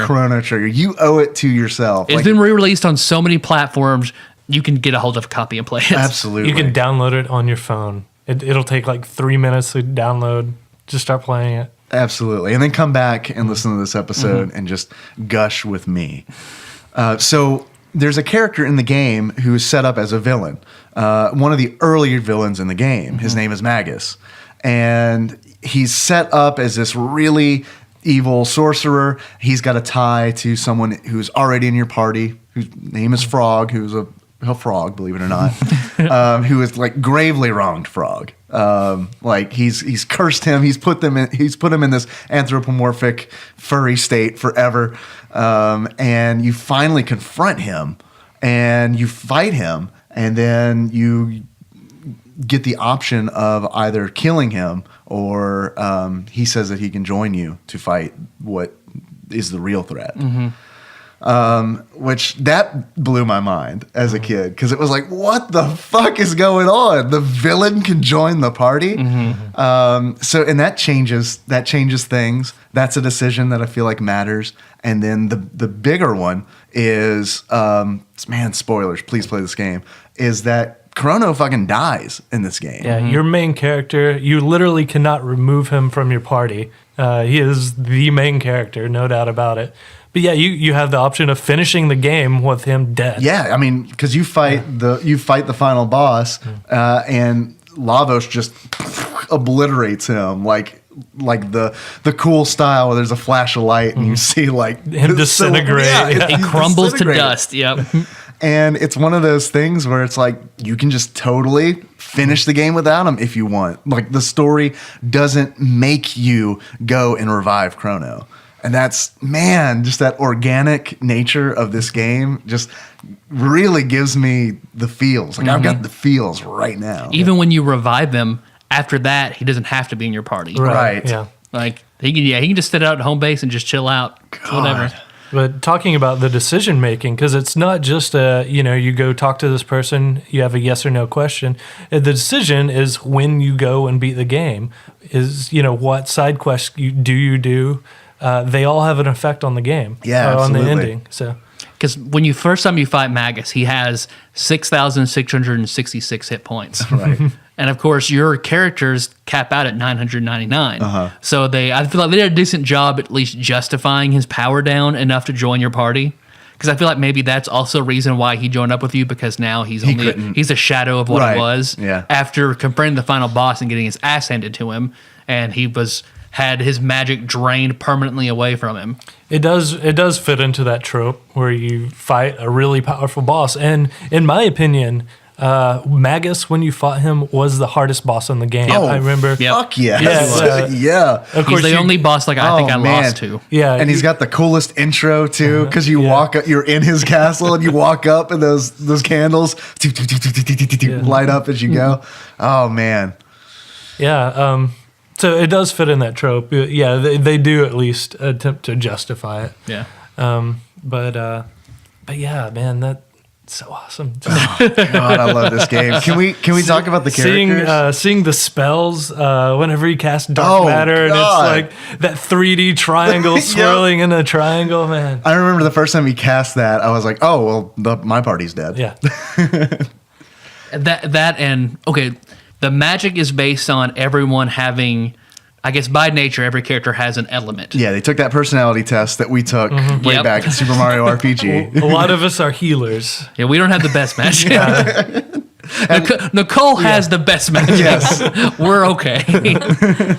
Chrono Trigger. You owe it to yourself. It's been re-released on so many platforms. You can get a hold of a copy and play it. absolutely. You can download it on your phone. It'll take like 3 minutes to download. Just start playing it. Absolutely. And then come back and listen to this episode and just gush with me. So there's a character in the game who is set up as a villain. One of the earlier villains in the game. His name is Magus. And he's set up as this really evil sorcerer. He's got a tie to someone who's already in your party, whose name is Frog, who's a frog, believe it or not, who is like gravely wronged Frog. Like he's cursed him. He's put him in this anthropomorphic furry state forever. And you finally confront him and you fight him, and then you get the option of either killing him or he says that he can join you to fight what is the real threat. Which that blew my mind as a kid, because it was like, what the fuck is going on? The villain can join the party. And that changes things. That's a decision that I feel like matters. And then the bigger one is, man, spoilers, please play this game, is that Chrono fucking dies in this game. Yeah, your main character, you literally cannot remove him from your party. He is the main character, no doubt about it. But yeah, you have the option of finishing the game with him dead. Yeah, I mean, because you fight the final boss, and Lavos just obliterates him like the cool style where there's a flash of light and you see like him disintegrate. He crumbles to dust. Yep. And it's one of those things where it's like you can just totally finish the game without him if you want. Like the story doesn't make you go and revive Chrono. And that's, man, just that organic nature of this game just really gives me the feels. Like I've got the feels right now. Even when you revive him, after that, he doesn't have to be in your party. Right. Yeah. Like he can just sit out at home base and just chill out. Whatever. But talking about the decision making, because it's not just you go talk to this person, you have a yes or no question. The decision is when you go and beat the game. Is what side quest you do. They all have an effect on the game. Yeah, on the absolutely. ending. So. Because when you first time you fight Magus, he has 6,666 hit points. Right. And of course, your characters cap out at 999. So I feel like they did a decent job at least justifying his power down enough to join your party. Because I feel like maybe that's also a reason why he joined up with you, because now he's a shadow of what Right. it was. Yeah. After confronting the final boss and getting his ass handed to him, and he had his magic drained permanently away from him. It does fit into that trope where you fight a really powerful boss. And in my opinion, Magus, when you fought him, was the hardest boss in the game. Oh, I remember. Yep. Fuck yes. Yeah, Yeah. Of He's course, the only boss I think I man. lost to. Yeah, And he's got the coolest intro too, because you're in his castle and you walk up and those candles light up as you go. Oh man. Yeah. So it does fit in that trope. Yeah, they do at least attempt to justify it. Yeah. But yeah, man, that's so awesome. God, I love this game. Can we talk about the characters? Seeing the spells whenever you cast dark matter, and God. it's like that 3D triangle swirling in a triangle, man. I remember the first time he cast that, I was like, oh well, my party's dead. Yeah. That and okay, the magic is based on everyone having, I guess by nature, every character has an element. Yeah, they took that personality test that we took way Yep. back in Super Mario RPG. A lot of us are healers. Yeah, we don't have the best magic. Nicole has the best magic. Yes. We're okay.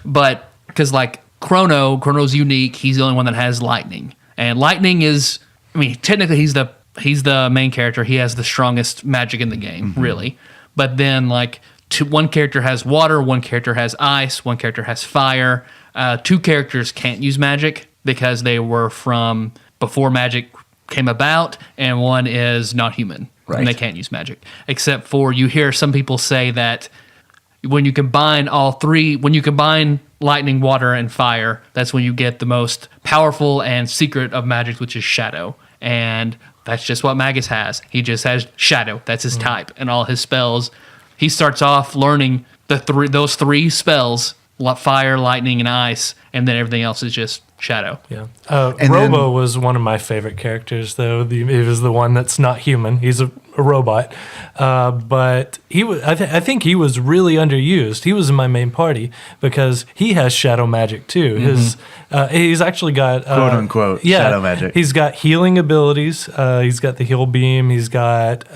But because like Chrono's unique. He's the only one that has lightning, and lightning is, I mean, technically he's the main character. He has the strongest magic in the game, really. But then like one character has water, one character has ice, one character has fire. Two characters can't use magic because they were from before magic came about, and one is not human. Right. And they can't use magic. Except for, you hear some people say that when you combine all three, when you combine lightning, water, and fire, that's when you get the most powerful and secret of magic, which is shadow. And that's just what Magus has. He just has shadow. That's his type. And all his spells, he starts off learning those three spells, fire, lightning, and ice, and then everything else is just shadow. Yeah. Robo was one of my favorite characters, though. He was the one that's not human. He's a robot. But he was, I think he was really underused. He was in my main party because he has shadow magic too. He's actually got Quote unquote shadow magic. He's got healing abilities. He's got the heal beam. He's got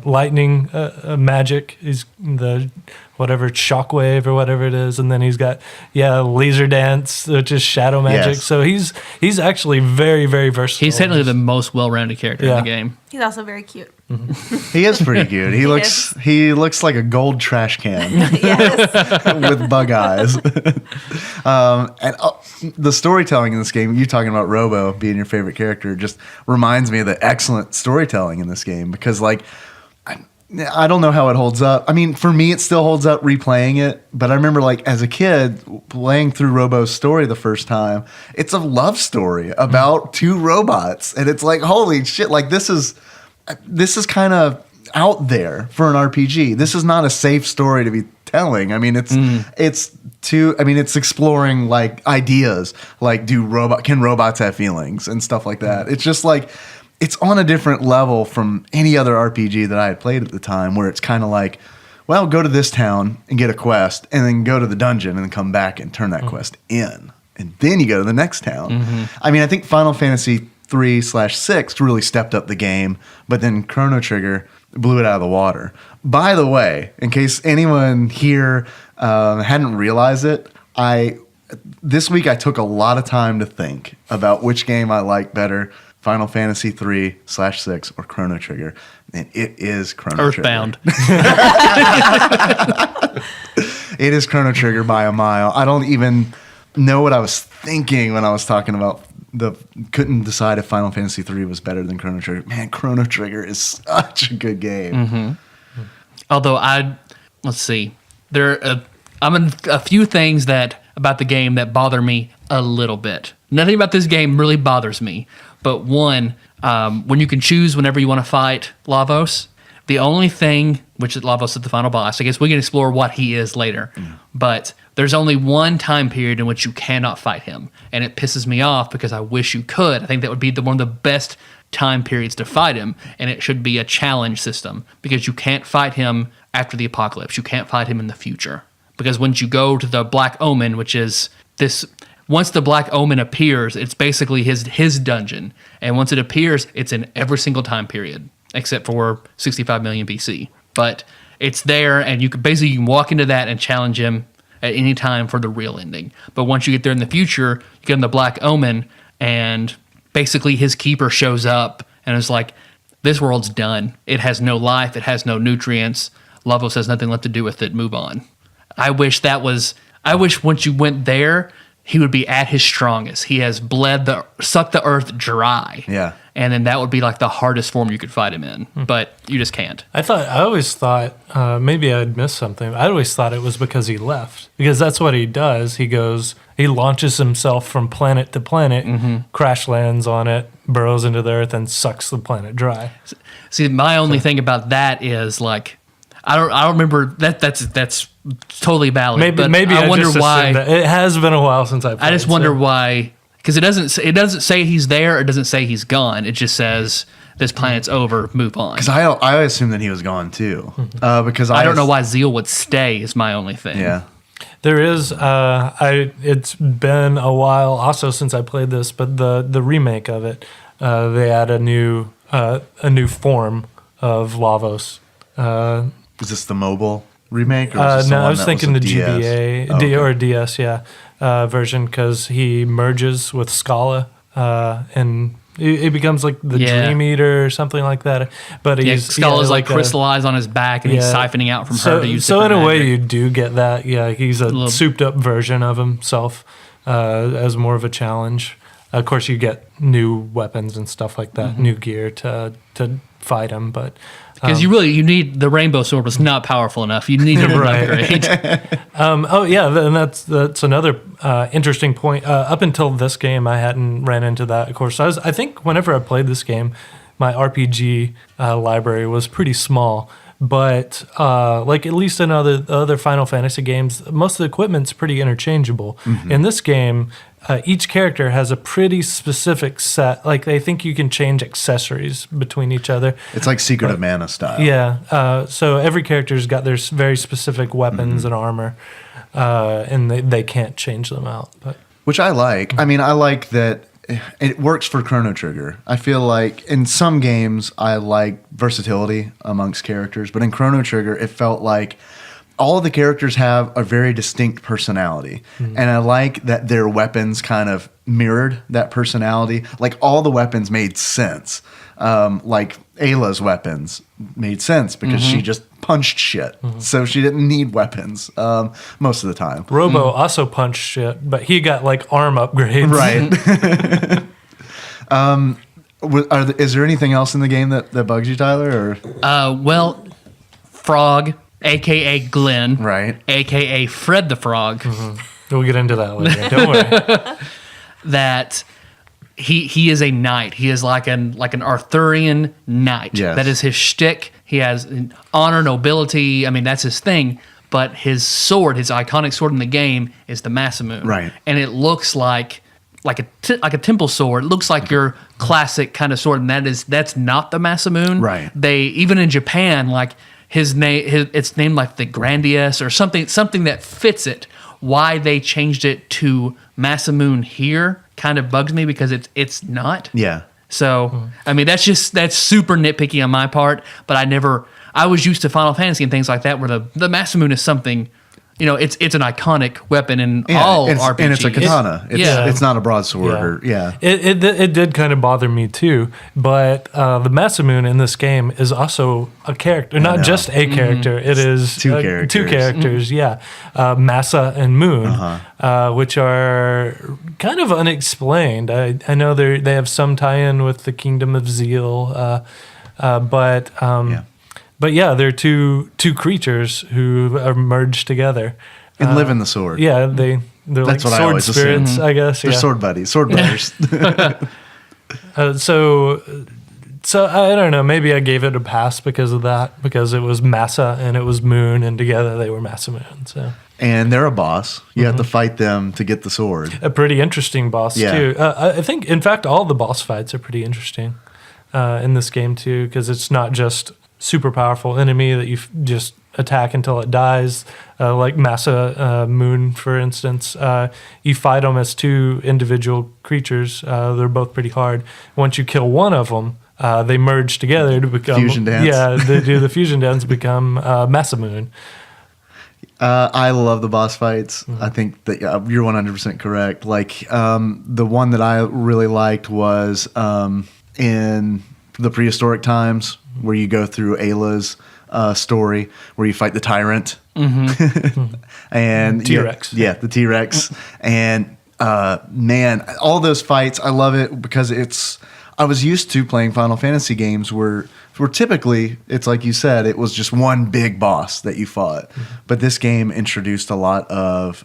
lightning magic. He's the whatever shockwave or whatever it is, and then he's got laser dance, which is shadow magic. Yes. So he's actually very, very versatile. He's technically the most well-rounded character in the game. He's also very cute. He is pretty cute. He looks like a gold trash can with bug eyes. The storytelling in this game, you talking about Robo being your favorite character, just reminds me of the excellent storytelling in this game because, like, I don't know how it holds up. I mean, for me, it still holds up replaying it. But I remember, like, as a kid, playing through Robo's story the first time. It's a love story about two robots. And it's like, holy shit, like, this is kind of out there for an RPG. This is not a safe story to be telling. I mean, it's exploring, like, ideas. Like, can robots have feelings and stuff like that. It's just like... It's on a different level from any other RPG that I had played at the time, where it's kind of like, well, go to this town and get a quest, and then go to the dungeon and then come back and turn that quest in. And then you go to the next town. I mean, I think Final Fantasy 3/6 really stepped up the game, but then Chrono Trigger blew it out of the water. By the way, in case anyone here hadn't realized it, this week I took a lot of time to think about which game I like better, Final Fantasy 3/6 or Chrono Trigger, and it is Chrono Earthbound. Trigger. It is Chrono Trigger by a mile. I don't even know what I was thinking when I was talking about couldn't decide if Final Fantasy 3 was better than Chrono Trigger. Man, Chrono Trigger is such a good game. Although let's see, there are a few things about the game that bother me a little bit. Nothing about this game really bothers me. But one, when you can choose whenever you want to fight Lavos, the only thing, which is Lavos is the final boss, I guess we can explore what he is later, but there's only one time period in which you cannot fight him, and it pisses me off because I wish you could. I think that would be one of the best time periods to fight him, and it should be a challenge system because you can't fight him after the apocalypse. You can't fight him in the future because once you go to the Black Omen, which is this... Once the Black Omen appears, it's basically his dungeon. And once it appears, it's in every single time period, except for 65 million BC. But it's there, and you can walk into that and challenge him at any time for the real ending. But once you get there in the future, you get in the Black Omen, and basically his keeper shows up, and it's like, this world's done. It has no life. It has no nutrients. Lavos has nothing left to do with it. Move on. I wish once you went there... he would be at his strongest. He has sucked the earth dry. Yeah. And then that would be like the hardest form you could fight him in. But you just can't. I always thought, maybe I'd missed something. I always thought it was because he left. Because that's what he does. He launches himself from planet to planet, crash lands on it, burrows into the earth, and sucks the planet dry. See, my only thing about that is like, I don't remember that's totally valid. Maybe I wonder why. It has been a while since I played. I just wonder why, because it doesn't say he's there. It doesn't say he's gone. It just says this planet's over. Move on. Because I assumed that he was gone too. Because I don't know why Zeal would stay. Is my only thing. Yeah. There is. It's been a while also since I played this, but the remake of it, they add a new form of Lavos. Is this the mobile remake? Or no, I was thinking the GBA or DS, version, because he merges with Scala, and it becomes like the Dream Eater or something like that. But Scala's like crystallized on his back, and he's siphoning out from her to use. So in a way, you do get that. Yeah, he's a souped up version of himself as more of a challenge. Of course, you get new weapons and stuff like that, new gear to fight him, but. Because you need the rainbow sword was not powerful enough. You need to upgrade. And that's another interesting point. Up until this game, I hadn't ran into that. Of course, I think whenever I played this game, my RPG library was pretty small. But like at least in other Final Fantasy games, most of the equipment's pretty interchangeable. In this game, each character has a pretty specific set. Like, I think you can change accessories between each other. It's like Secret of Mana style. Yeah. So every character's got their very specific weapons and armor, and they can't change them out. But Which I like. I mean, I like that it works for Chrono Trigger. I feel like in some games I like versatility amongst characters, but in Chrono Trigger it felt like all the characters have a very distinct personality. And I like that their weapons kind of mirrored that personality. Like all the weapons made sense. Like Ayla's weapons made sense because she just punched shit. So she didn't need weapons most of the time. Robo also punched shit, but he got like arm upgrades. Right. Is there anything else in the game that bugs you, Tyler? Or Well, Frog, a.k.a. Glenn. Right. A.k.a. Fred the Frog. We'll get into that later. Don't worry. That he is a knight. He is like an Arthurian knight. Yes. That is his shtick. He has honor, nobility. I mean, that's his thing. But his sword, his iconic sword in the game, is the Masamune. Right. And it looks like a temple sword. It looks like your classic kind of sword, and that's not the Masamune. Right. They even in Japan, like his name, it's named like the Grandius or something that fits it. Why they changed it to Masamune here kind of bugs me because it's not. yeah. So I mean that's super nitpicky on my part, but I was used to Final Fantasy and things like that where the Masamune is something, it's an iconic weapon in all RPGs. And it's a katana. It's not a broadsword. It did kind of bother me too, but the Masamune in this game is also a character, not just a character. It is two characters. Two characters, Masa and Moon, which are kind of unexplained. I know they have some tie-in with the Kingdom of Zeal, But yeah, they're two creatures who are merged together And live in the sword. Yeah, they're That's like what I sword always spirits, assume. I guess. They're Yeah. sword buddies, sword brothers. So I don't know. Maybe I gave it a pass because of that, because it was Massa and it was Moon, and together they were Masamune. So And they're a boss. You have to fight them to get the sword. a pretty interesting boss too. I think, in fact, all the boss fights are pretty interesting in this game too, because it's not just super powerful enemy that you just attack until it dies, like Massa Moon, for instance. You fight them as two individual creatures. They're both pretty hard. Once you kill one of them, they merge together to become Fusion dance. Yeah, they do the fusion dance, become Masamune. I love the boss fights. I think that you're 100% correct. Like the one that I really liked was in the prehistoric times, where you go through Ayla's story, where you fight the tyrant and T-Rex. Yeah, the T-Rex. And man, all those fights, I love it because I was used to playing Final Fantasy games where typically, it's like you said, it was just one big boss that you fought. But this game introduced a lot of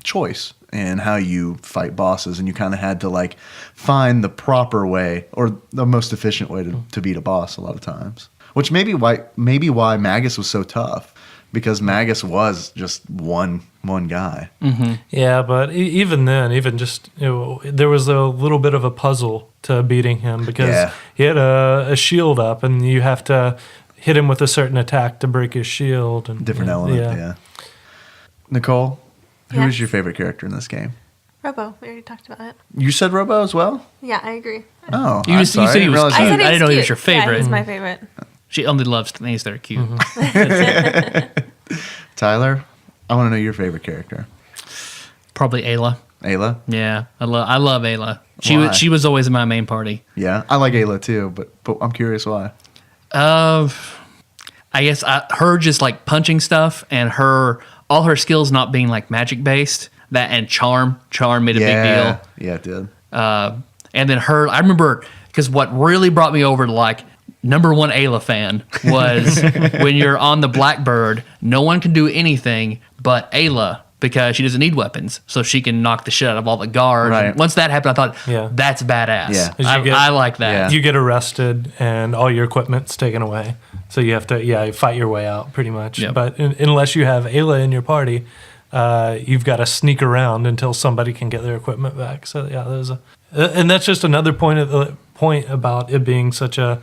choice in how you fight bosses, and you kind of had to like find the proper way or the most efficient way to beat a boss a lot of times. Which maybe why Magus was so tough, because Magus was just one guy. Yeah, but even then, there was a little bit of a puzzle to beating him, because he had a shield up, and you have to hit him with a certain attack to break his shield. And Different element, yeah. Nicole, who is your favorite character in this game? Robo. We already talked about it. You said Robo as well? Yeah, I agree. Oh, You said he was realize cute. that. I didn't know he was cute. your favorite. Yeah, he's my favorite. She only loves things that are cute. Tyler, I want to know your favorite character. Probably Ayla. Ayla? Yeah, I love Ayla. Why? She was always in my main party. Yeah, I like Ayla too, but I'm curious why. I guess her just like punching stuff, and all her skills not being like magic based. That and charm made a big deal. Yeah, it did. And then I remember, because what really brought me over to like number one Ayla fan was when you're on the Blackbird, no one can do anything but Ayla, because she doesn't need weapons, so she can knock the shit out of all the guards. Right. And once that happened, I thought, that's badass. Yeah. I like that. Yeah. You get arrested and all your equipment's taken away. So you have to, fight your way out pretty much. Yep. But unless you have Ayla in your party, you've got to sneak around until somebody can get their equipment back. So yeah, there's and that's just another point about it being such a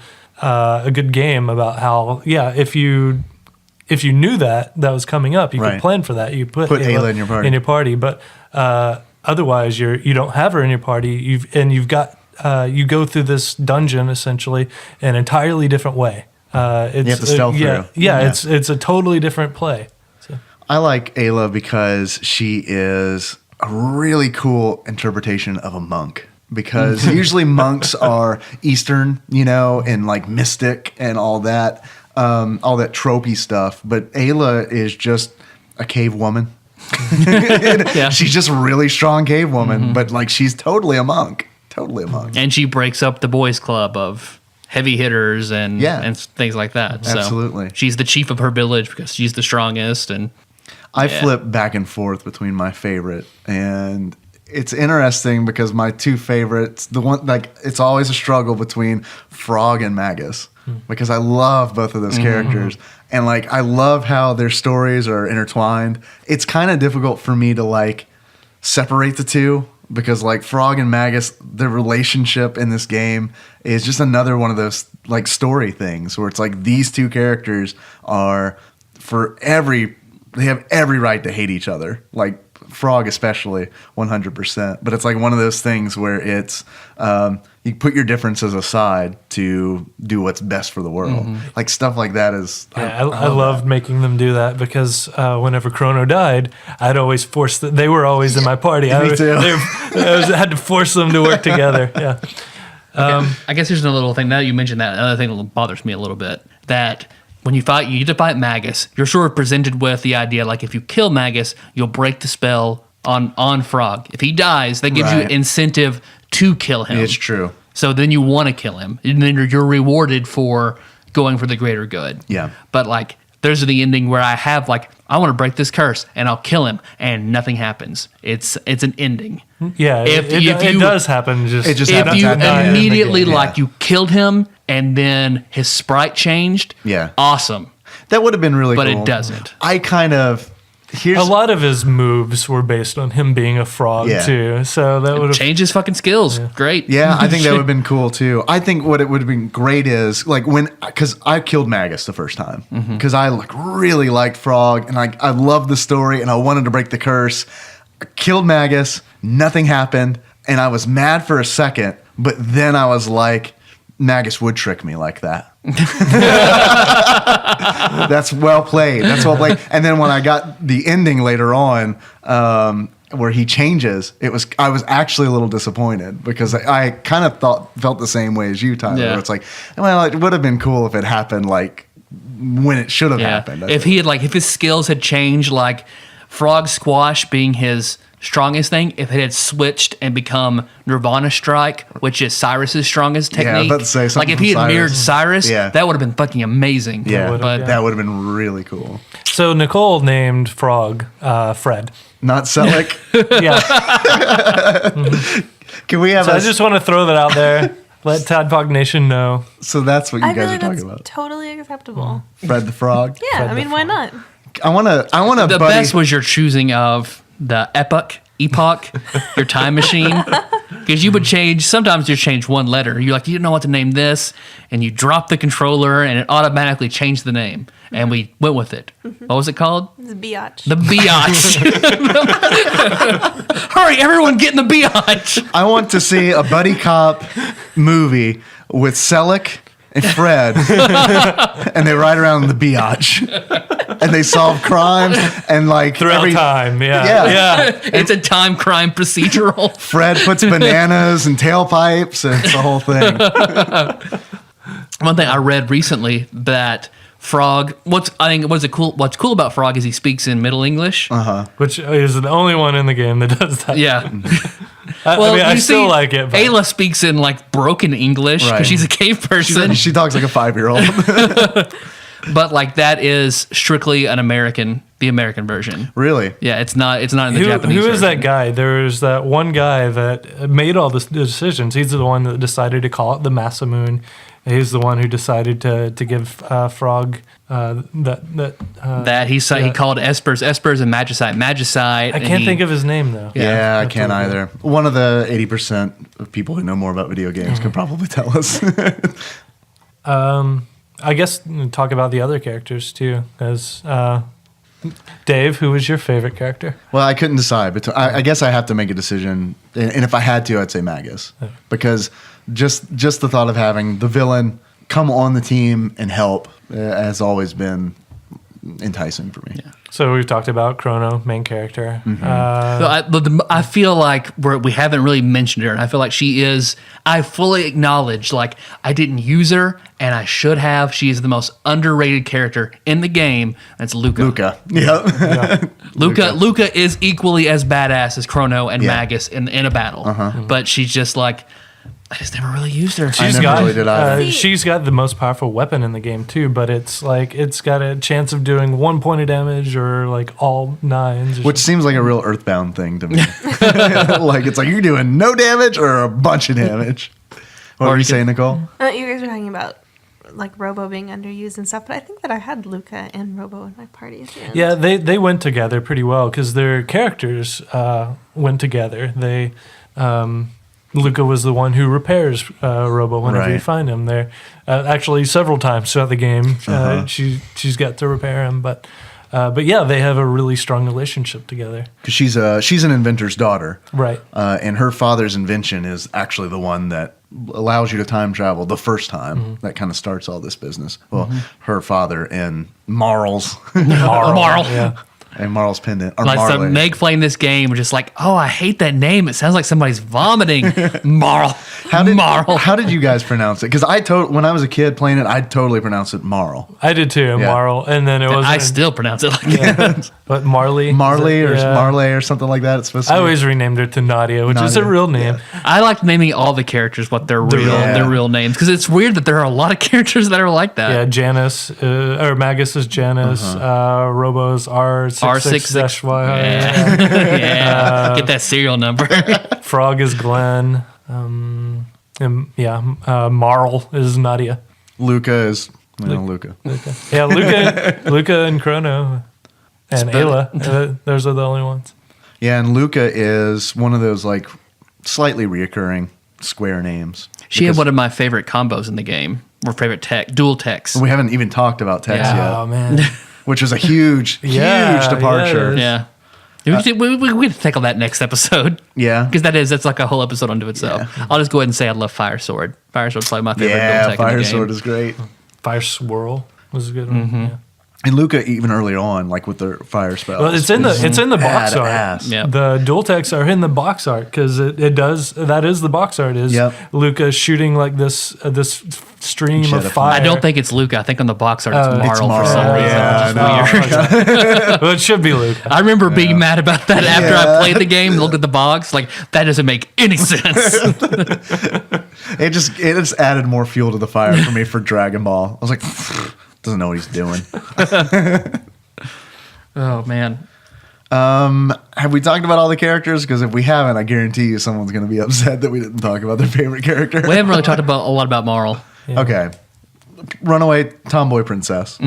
good game, about how if you knew that was coming up, you could plan for that. You put Ayla in your party. But otherwise you don't have her in your party. You've got you go through this dungeon essentially an entirely different way. You have to stealth through. It's a totally different play. So. I like Ayla because she is a really cool interpretation of a monk. Because usually monks are Eastern, and like mystic and all that tropey stuff. But Ayla is just a cave woman. She's just a really strong cave woman, but like she's totally a monk. Totally a monk. And she breaks up the boys' club of heavy hitters and things like that. Absolutely. So she's the chief of her village because she's the strongest. And I flip back and forth between my favorite, and it's interesting because my two favorites, the one it's always a struggle between Frog and Magus because I love both of those characters, and like I love how their stories are intertwined. It's kind of difficult for me to like separate the two because like Frog and Magus, their relationship in this game is just another one of those like story things where it's like these two characters are they have every right to hate each other. Like Frog especially 100%, but it's like one of those things where it's you put your differences aside to do what's best for the world. Like stuff like that is I loved making them do that because whenever Chrono died, I'd always force they were always in my party. Me too. I had to force them to work together. I guess there's another little thing. Now that you mentioned that, another thing that bothers me a little bit, that when you get to fight Magus, you're sort of presented with the idea like if you kill Magus, you'll break the spell on Frog. If he dies, that gives you incentive to kill him. It's true. So then you want to kill him, and then you're rewarded for going for the greater good. Yeah. But like, there's the ending where I have like, I want to break this curse, and I'll kill him, and nothing happens. It's an ending. Yeah, it does happen. If you immediately like you killed him, and then his sprite changed. Yeah. Awesome. That would have been really cool. But it doesn't. I kind of a lot of his moves were based on him being a frog too, so that would have changed his fucking skills. Great. Yeah, I think that would have been cool too. I think what it would have been great is like because I killed Magus the first time because I like really liked Frog and I loved the story and I wanted to break the curse. I killed Magus, nothing happened, and I was mad for a second, but then I was like, Magus would trick me like that. That's well played. And then when I got the ending later on, where he changes, I was actually a little disappointed because I kind of felt the same way as you, Tyler. Yeah. Where it's like, well, it would have been cool if it happened like when it should have happened. If his skills had changed, like Frog Squash being his strongest thing, if it had switched and become Nirvana Strike, which is Cyrus's strongest technique. Yeah, I was about to say something. Like if he had mirrored Cyrus, that would have been fucking amazing. Yeah, that would have been really cool. So Nicole named Frog Fred. Not Selick. Yeah. Can we have? I just want to throw that out there. Let TADPOG Nation know. So that's what you guys are talking about. Totally acceptable. Fred the Frog. Yeah, I mean, why not? I want to. The best was your choosing of the epoch, your time machine, because you would sometimes you change one letter. You're like, you didn't know what to name this, and you drop the controller, and it automatically changed the name, and we went with it. What was it called? The biatch. The biatch. Hurry, everyone get in the biatch. I want to see a buddy cop movie with Selick and Fred, and they ride around in the biatch. And they solve crimes and like throughout time. Yeah. It's a time crime procedural. Fred puts bananas and tailpipes, and it's the whole thing. One thing I read recently that Frog, what's cool about Frog is he speaks in Middle English, which is the only one in the game that does that. Yeah. I still like it. But Ayla speaks in like broken English because she's a cave person. She talks like a 5-year-old. but like that is strictly the American version. Really? Yeah, it's not in the Japanese Who is that version. guy? There's that one guy that made all the decisions. He's the one that decided to call it the Masamune. He's the one who decided to give Frog That he called Espers and Magicite. I can't think of his name though. Yeah, I that's can't what it either. One of the 80% of people who know more about video games could probably tell us. I guess talk about the other characters too, because Dave, who was your favorite character? Well, I couldn't decide, but I guess I have to make a decision. And if I had to, I'd say Magus, because just the thought of having the villain come on the team and help has always been enticing for me. Yeah. So we've talked about Chrono, main character. So I feel like we haven't really mentioned her, and I feel like she is. I fully acknowledge, like I didn't use her, and I should have. She is the most underrated character in the game. That's Luca. Yep. Luca is equally as badass as Chrono and Yeah. Magus in a battle, but she's just like. I just never really used her. I never really did either. She's got the most powerful weapon in the game too, but it's got a chance of doing 1 point of damage or like all 9s. Which seems like a real Earthbound thing to me. Like it's like you're doing no damage or a bunch of damage. What were you saying, Nicole? You guys were talking about like Robo being underused and stuff, but I think that I had Luca and Robo in my party at the end. Yeah, they went together pretty well because their characters went together. They Luca was the one who repairs Robo whenever you find him there. Actually, several times throughout the game, she's got to repair him. But yeah, they have a really strong relationship together. Because she's an inventor's daughter, Right. And her father's invention is actually the one that allows you to time travel the first time. That kind of starts all this business. Well, her father and Marl's Marl. Yeah. and Marl's pendant or Like so Marley. Meg playing this game was just like, oh, I hate that name. It sounds like somebody's vomiting. Marl. Marl. How did you guys pronounce it? Because when I was a kid playing it, I totally pronounced it Marl. I did too, Yeah. Marl. And then it was I still pronounce it like that. but Marley. Marley Is or it? Yeah. Marley or something like that. It's supposed to I be. always renamed her to Nadia, which is a Nadia, real name. I like naming all the characters what their real names because it's weird that there are a lot of characters that are like that. Yeah, Janice, or Magus is Janice, Robo's R66-Y. Yeah. Yeah. Get that serial number. Frog is Glenn. Marl is Nadia. Luca is Luca. Yeah, Luca and Chrono and Ayla. Those are the only ones. Yeah, and Luca is one of those like slightly reoccurring square names. She had Because one of my favorite combos in the game, or favorite dual techs. we haven't even talked about Tex Oh yet, man. which was a huge Yeah, departure. Yeah. We can tackle that next episode. Yeah. Because that's like a whole episode unto itself. I'll just go ahead and say I love Fire Sword. Fire Sword's probably my favorite dual Yeah, tech Fire in the game. Sword is great. Fire Swirl was a good one. Yeah. And Luca even earlier on, like with their fire spells. Well, it's in the box art. badass. Yeah. The dual techs are in the box art because that is the box art is Yep. Luca shooting like this stream Shed of of fire. I don't think it's Luca. I think on the box art it's Marl for Marl. some reason. Yeah, Which is I know. weird. Well, it should be Luca. I remember being mad about that after I played the game and looked at the box. Like, that doesn't make any sense. It just added more fuel to the fire for me for Dragon Ball. I was like, doesn't know what he's doing. Oh, man. Have we talked about all the characters? Because if we haven't, I guarantee you someone's going to be upset that we didn't talk about their favorite character. We haven't really talked a lot about Marl. Okay. Runaway tomboy princess.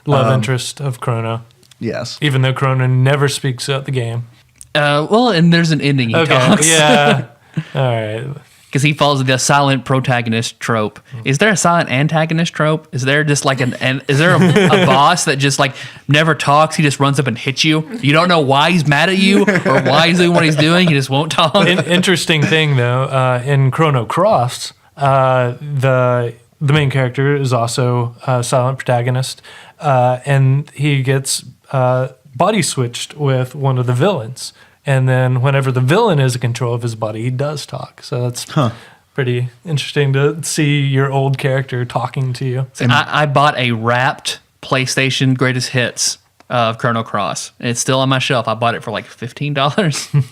Love interest of Chrono, Yes. even though Chrono never speaks out the game. Well, and there's an ending he Okay, talks. yeah. All right. Because he follows the silent protagonist trope. Is there a silent antagonist trope? Is there just like is there a boss that just like never talks? He just runs up and hits you. You don't know why he's mad at you or why he's doing what he's doing. He just won't talk. Interesting thing though, in Chrono Cross, the main character is also a silent protagonist, and he gets body switched with one of the villains. And then whenever the villain is in control of his body, he does talk. So that's pretty interesting to see your old character talking to you. I bought a wrapped PlayStation Greatest Hits of Chrono Cross. It's still on my shelf. I bought it for like $15.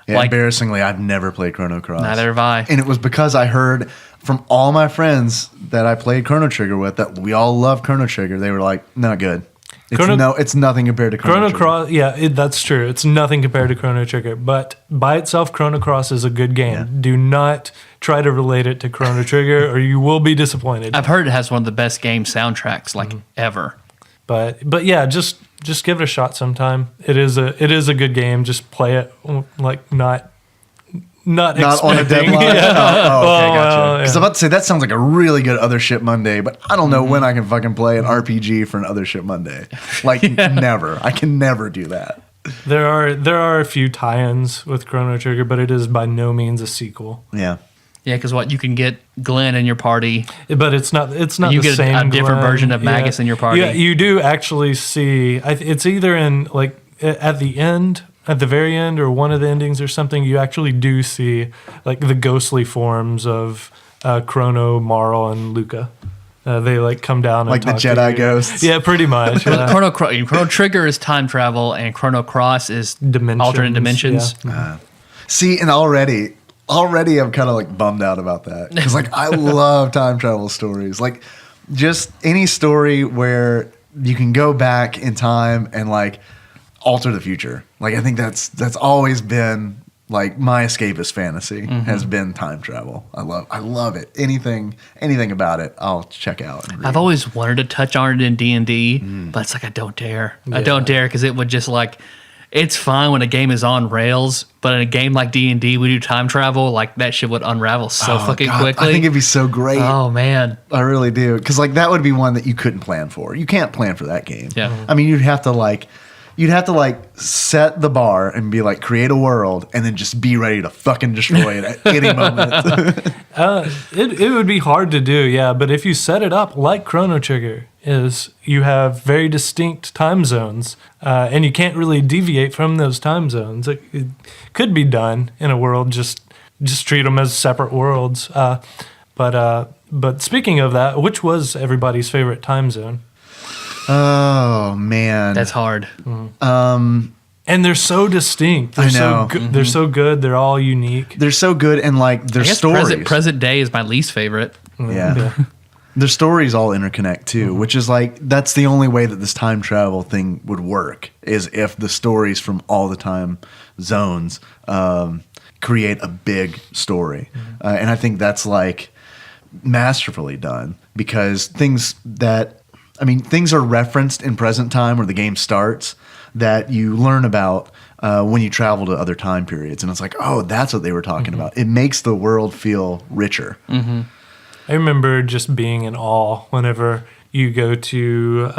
Yeah, embarrassingly, I've never played Chrono Cross. Neither have I. And it was because I heard from all my friends that I played Chrono Trigger with that we all love Chrono Trigger. They were like, not good. It's nothing compared to Chrono Trigger. Cross. Yeah, that's true. It's nothing compared to Chrono Trigger. But by itself, Chrono Cross is a good game. Yeah. Do not try to relate it to Chrono Trigger, or you will be disappointed. I've heard it has one of the best game soundtracks ever. But yeah, just give it a shot sometime. It is a good game. Just play it not on a deadline. Yeah. Okay, gotcha. Because yeah. I'm about to say that sounds like a really good Other Ship Monday, but I don't know when I can fucking play an RPG for an Other Ship Monday. Like never. I can never do that. There are a few tie-ins with Chrono Trigger, but it is by no means a sequel. Yeah. Yeah, because you can get Glenn in your party. But it's not You the get same a different Glenn. version of Magus in your party. Yeah, you do actually see. It's either in like at the end. At the very end, or one of the endings, or something, you actually do see like the ghostly forms of Chrono, Marl, and Luca. They like come down Like and the talk to Jedi you. ghosts? Yeah, pretty much. Yeah. Chrono Trigger is time travel, and Chrono Cross is alternate dimensions. Yeah. See, and already I'm kind of like bummed out about that. Because like I love time travel stories. Like just any story where you can go back in time and like alter the future. Like I think that's always been like my escapist fantasy has been time travel. I love it. Anything about it, I'll check out. And read. I've always wanted to touch on it in D&D, but it's like I don't dare. I don't dare because it would just like it's fine when a game is on rails, but in a game like D&D, we do time travel, like that shit would unravel so fucking God, quickly. I think it'd be so great. Oh man, I really do. Because like that would be one that you couldn't plan for. You can't plan for that game. Yeah. I mean, you'd have to like set the bar and be like create a world and then just be ready to fucking destroy it at any moment. It would be hard to do, yeah. But if you set it up like Chrono Trigger is, you have very distinct time zones, and you can't really deviate from those time zones. It could be done in a world. Just treat them as separate worlds. But speaking of that, which was everybody's favorite time zone? Oh man, that's hard. And they're so distinct. They're I know. So They're so good. They're all unique. they're so good and like their I guess stories. present day is my least favorite. Yeah. Their stories all interconnect too, which is like that's the only way that this time travel thing would work is if the stories from all the time zones create a big story, and I think that's like masterfully done because things are referenced in present time where the game starts that you learn about when you travel to other time periods, and it's like, oh, that's what they were talking about. It makes the world feel richer. I remember just being in awe whenever you go to,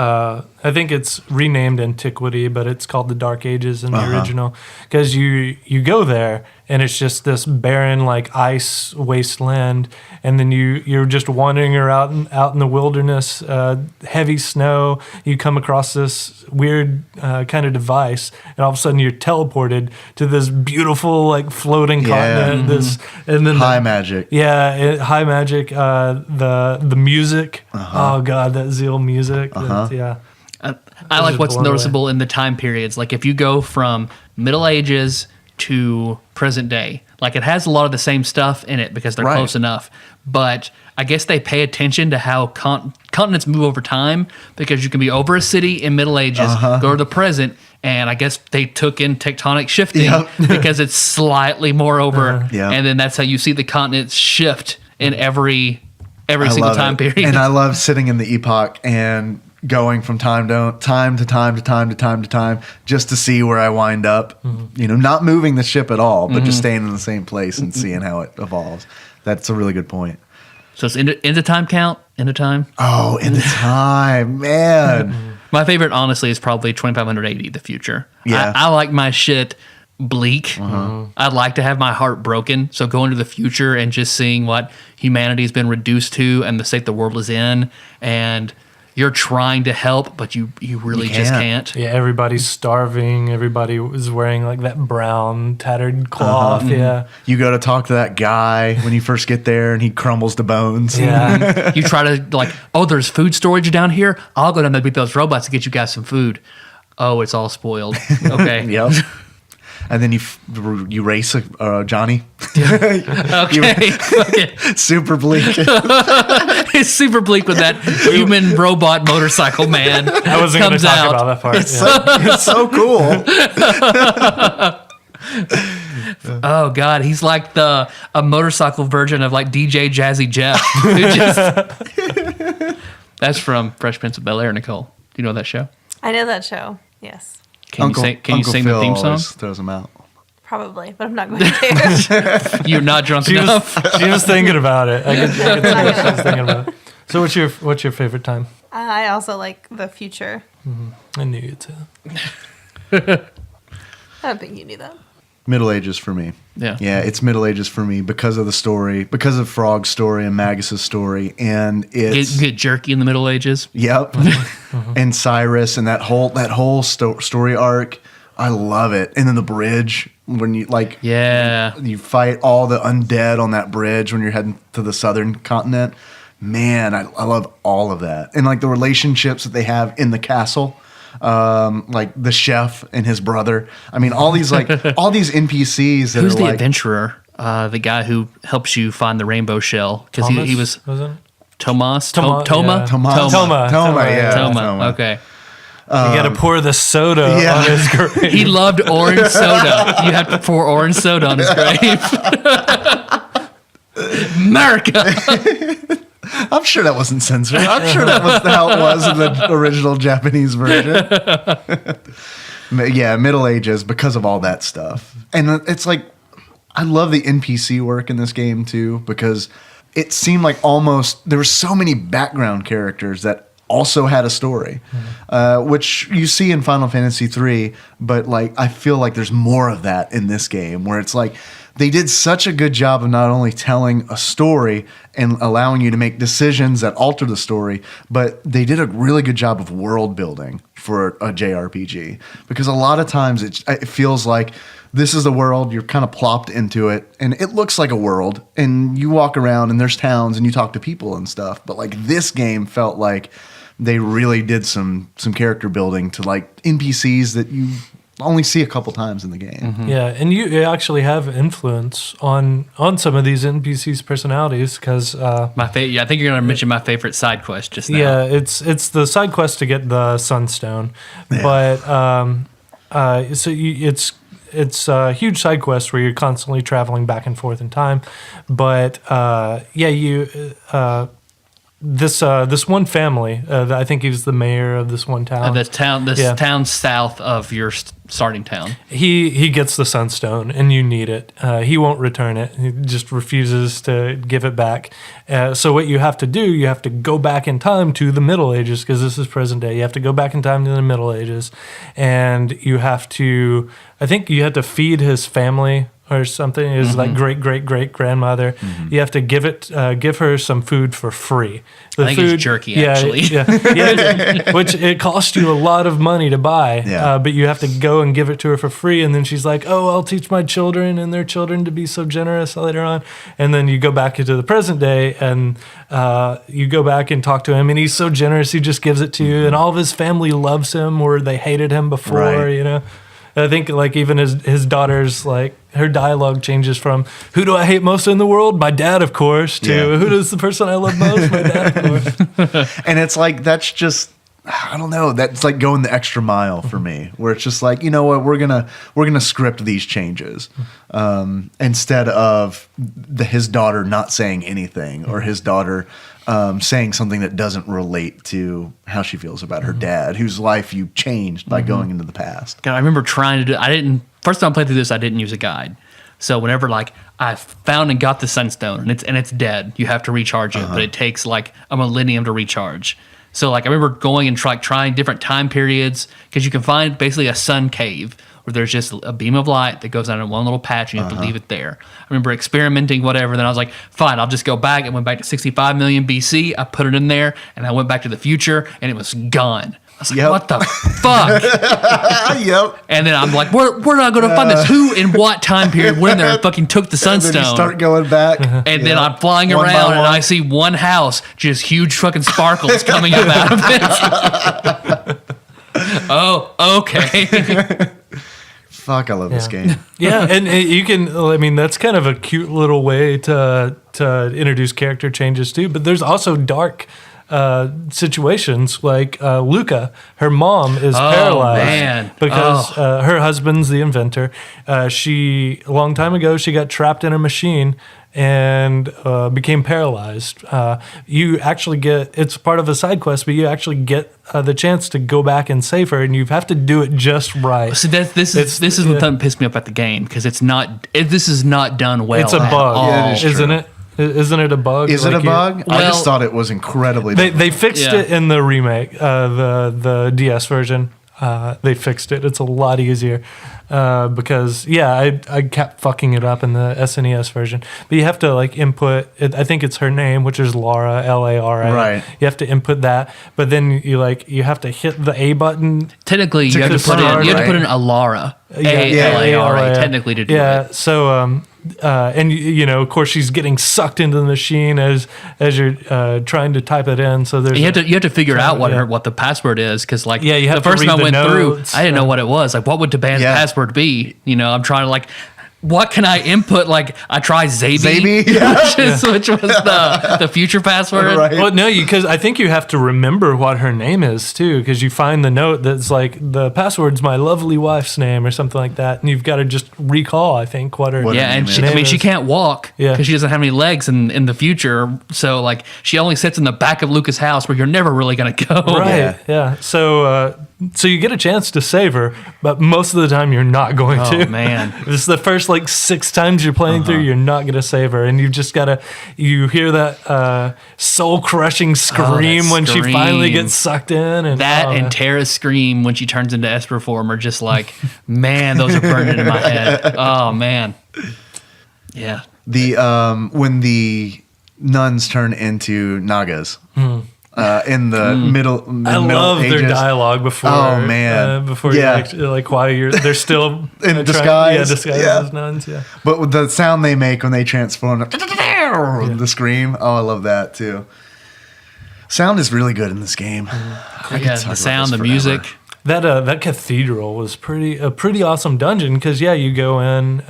I think it's renamed Antiquity, but it's called the Dark Ages in the original. Because you go there, and it's just this barren, like, ice wasteland, and then you're just wandering out in the wilderness, heavy snow. You come across this weird kind of device, and all of a sudden you're teleported to this beautiful, like, floating continent. And then High magic. Yeah, high magic. The music. Oh god, that Zeal music. Yeah. I like what's noticeable in the time periods. Like if you go from Middle Ages to present day, like it has a lot of the same stuff in it because they're close enough. But I guess they pay attention to how continents move over time because you can be over a city in Middle Ages, go to the present, and I guess they took in tectonic shifting because it's slightly more over. And then that's how you see the continents shift in every single time period. And I love sitting in the epoch and going from time to time just to see where I wind up. Not moving the ship at all, but just staying in the same place and seeing how it evolves. That's a really good point. So it's into time count, into time. Oh, into time, man. My favorite, honestly, is probably 2580, the future. Yeah. I like my shit bleak. I'd like to have my heart broken. So going to the future and just seeing what humanity has been reduced to and the state the world is in, and you're trying to help, but you really just can't. Yeah, everybody's starving. Everybody is wearing like that brown tattered cloth. Yeah. You go to talk to that guy when you first get there and he crumbles to bones. Yeah. You try to like, oh, there's food storage down here. I'll go down there beat those robots to get you guys some food. Oh, it's all spoiled. Okay. Yep. and then you race Johnny. Okay. Super bleak. It's super bleak when that human robot motorcycle man I wasn't going to comes talk out. about that part. It's so cool. Oh God, he's like a motorcycle version of like DJ Jazzy Jeff. That's from Fresh Prince of Bel-Air, Nicole. Do you know that show? I know that show. Yes, Can you sing Phil the theme song? always throws them out. probably, but I'm not going to. You're not drunk She enough. was thinking about it. I could see what she was thinking about it. So what's your favorite time? I also like the future. I knew you'd say I that. don't think you knew that. Middle Ages for me. Yeah. Yeah, it's Middle Ages for me because of the story, because of Frog's story and Magus's story, and it's Get jerky in the Middle Ages. yep, and Cyrus and that whole story arc. I love it. And then the bridge when you you fight all the undead on that bridge when you're heading to the southern continent. Man, I love all of that, and like the relationships that they have in the castle. Like the chef and his brother. I mean, all these NPCs that Who's are the like adventurer? The guy who helps you find the rainbow shell because he was wasn't it? Tomas. Toma, Toma. yeah. Toma. Okay. You got to pour the soda yeah. on his grave. He loved orange soda. You have to pour orange soda on his grave. America. I'm sure that wasn't censored. I'm sure that was how it was in the original Japanese version. Yeah, Middle Ages because of all that stuff. And it's like, I love the NPC work in this game too, because it seemed like almost there were so many background characters that also had a story, which you see in Final Fantasy III, but like I feel like there's more of that in this game where it's like they did such a good job of not only telling a story and allowing you to make decisions that alter the story, but they did a really good job of world building for a JRPG. Because a lot of times it feels like this is the world, you're kind of plopped into it, and it looks like a world, and you walk around and there's towns and you talk to people and stuff. But like this game felt like they really did some character building to like NPCs that you only see a couple times in the game. Mm-hmm. Yeah, and you actually have influence on some of these NPCs' personalities because I think you're going to mention my favorite side quest just now. yeah, it's the side quest to get the Sunstone, but it's a huge side quest where you're constantly traveling back and forth in time, but this one family, I think he was the mayor of this one town. This town south of your starting town. He gets the Sunstone, and you need it. He won't return it. He just refuses to give it back. So what you have to do, you have to go back in time to the Middle Ages, because this is present day. You have to go back in time to the Middle Ages, and you have to, I think you had to feed his family or something. His like great grandmother. You have to give her some food for free. The I think it's jerky, actually. Yeah, which it costs you a lot of money to buy. Yeah. But you have to go and give it to her for free, and then she's like, "Oh, I'll teach my children and their children to be so generous later on." And then you go back into the present day, and you go back and talk to him, and he's so generous, he just gives it to you, and all of his family loves him, or they hated him before, Right. you know. I think like even his daughter's like her dialogue changes from "Who do I hate most in the world? My dad, of course," to Yeah. "Who is the person I love most? My dad, of course." And it's like, that's just, I don't know, that's like going the extra mile for me, where it's just like, you know what, we're gonna script these changes instead of his daughter not saying anything, or his daughter saying something that doesn't relate to how she feels about her dad, whose life you changed by going into the past. God, I remember trying to do. First time I played through this, I didn't use a guide. So whenever like I found and got the Sunstone and it's dead, you have to recharge it, but it takes like a millennium to recharge. So like I remember going and trying different time periods, because you can find basically a sun cave where there's just a beam of light that goes down in one little patch and you have to leave it there. I remember experimenting, whatever. Then I was like, fine, I'll just go back. I went back to 65 million BC. I put it in there, and I went back to the future, and it was gone. I was like, Yep. what the fuck? Yep. And then I'm like, where am I going to find this? Who in what time period went in there and fucking took the And then Sunstone? you start going back. And then I'm flying One by around and one. I see one house, just huge fucking sparkles coming up out of it. Oh, okay. Fuck, I love this game. Yeah, and you can. I mean, that's kind of a cute little way to introduce character changes too. But there's also dark situations like Luca. Her mom is paralyzed man. because her husband's the inventor. She a long time ago she got trapped in a machine and became paralyzed. You actually get, it's part of a side quest, but you actually get the chance to go back and save her, and you have to do it just right. So this is what pissed me off at the game, because this is not done well. It's a at bug, all. Yeah, it is true. isn't it? Isn't it a bug? Is it a bug? I Well- just thought it was incredibly. They fixed Yeah. it in the remake, the DS version. They fixed it. It's a lot easier because I kept fucking it up in the SNES version. But you have to like input. I think it's her name, which is Lara, Lara. Right. You have to input that, but then you have to hit the A button. Technically, you have to put confirm, in right? Alara, Yeah, A-L-A-R-A, technically to do Yeah. it. So and of course she's getting sucked into the machine as you're trying to type it in. So there's You have to figure out yeah. what the password is, because like Yeah, you have the to first read time I the went notes, through, I didn't know what it was. Like, what would the band's Yeah. password be? I'm trying to like, what can I input? Like, I tried Zaby, Zaby? which was the future password. Right. Well, no, because I think you have to remember what her name is too, because you find the note that's like the password's my lovely wife's name or something like that, and you've got to just recall. I think what her What her Yeah, and name she, is. I mean, she is. can't walk Yeah. because she doesn't have any legs in the future. So like, she only sits in the back of Luca's house, where you're never really gonna go. Right. Yeah. So you get a chance to save her, but most of the time you're not going Oh to. man. This is the first like 6 times you're playing through, you're not going to save her. And you've just got to, you hear that soul crushing scream when she finally scream. gets sucked in. And And Tara's scream when she turns into Esper form are just like, man, those are burned into my head. Oh man. Yeah. The when the nuns turn into Nagas in the middle. I love their dialogue before. Oh, man. Before Yeah. you actually, while they're still In disguise. disguised Yeah. as nuns. Yeah. But with the sound they make when they transform, the scream. Oh, I love that too. Sound is really good in this game. I could Yeah, talk the about sound, this the forever. music. That cathedral was a pretty awesome dungeon, because you go in,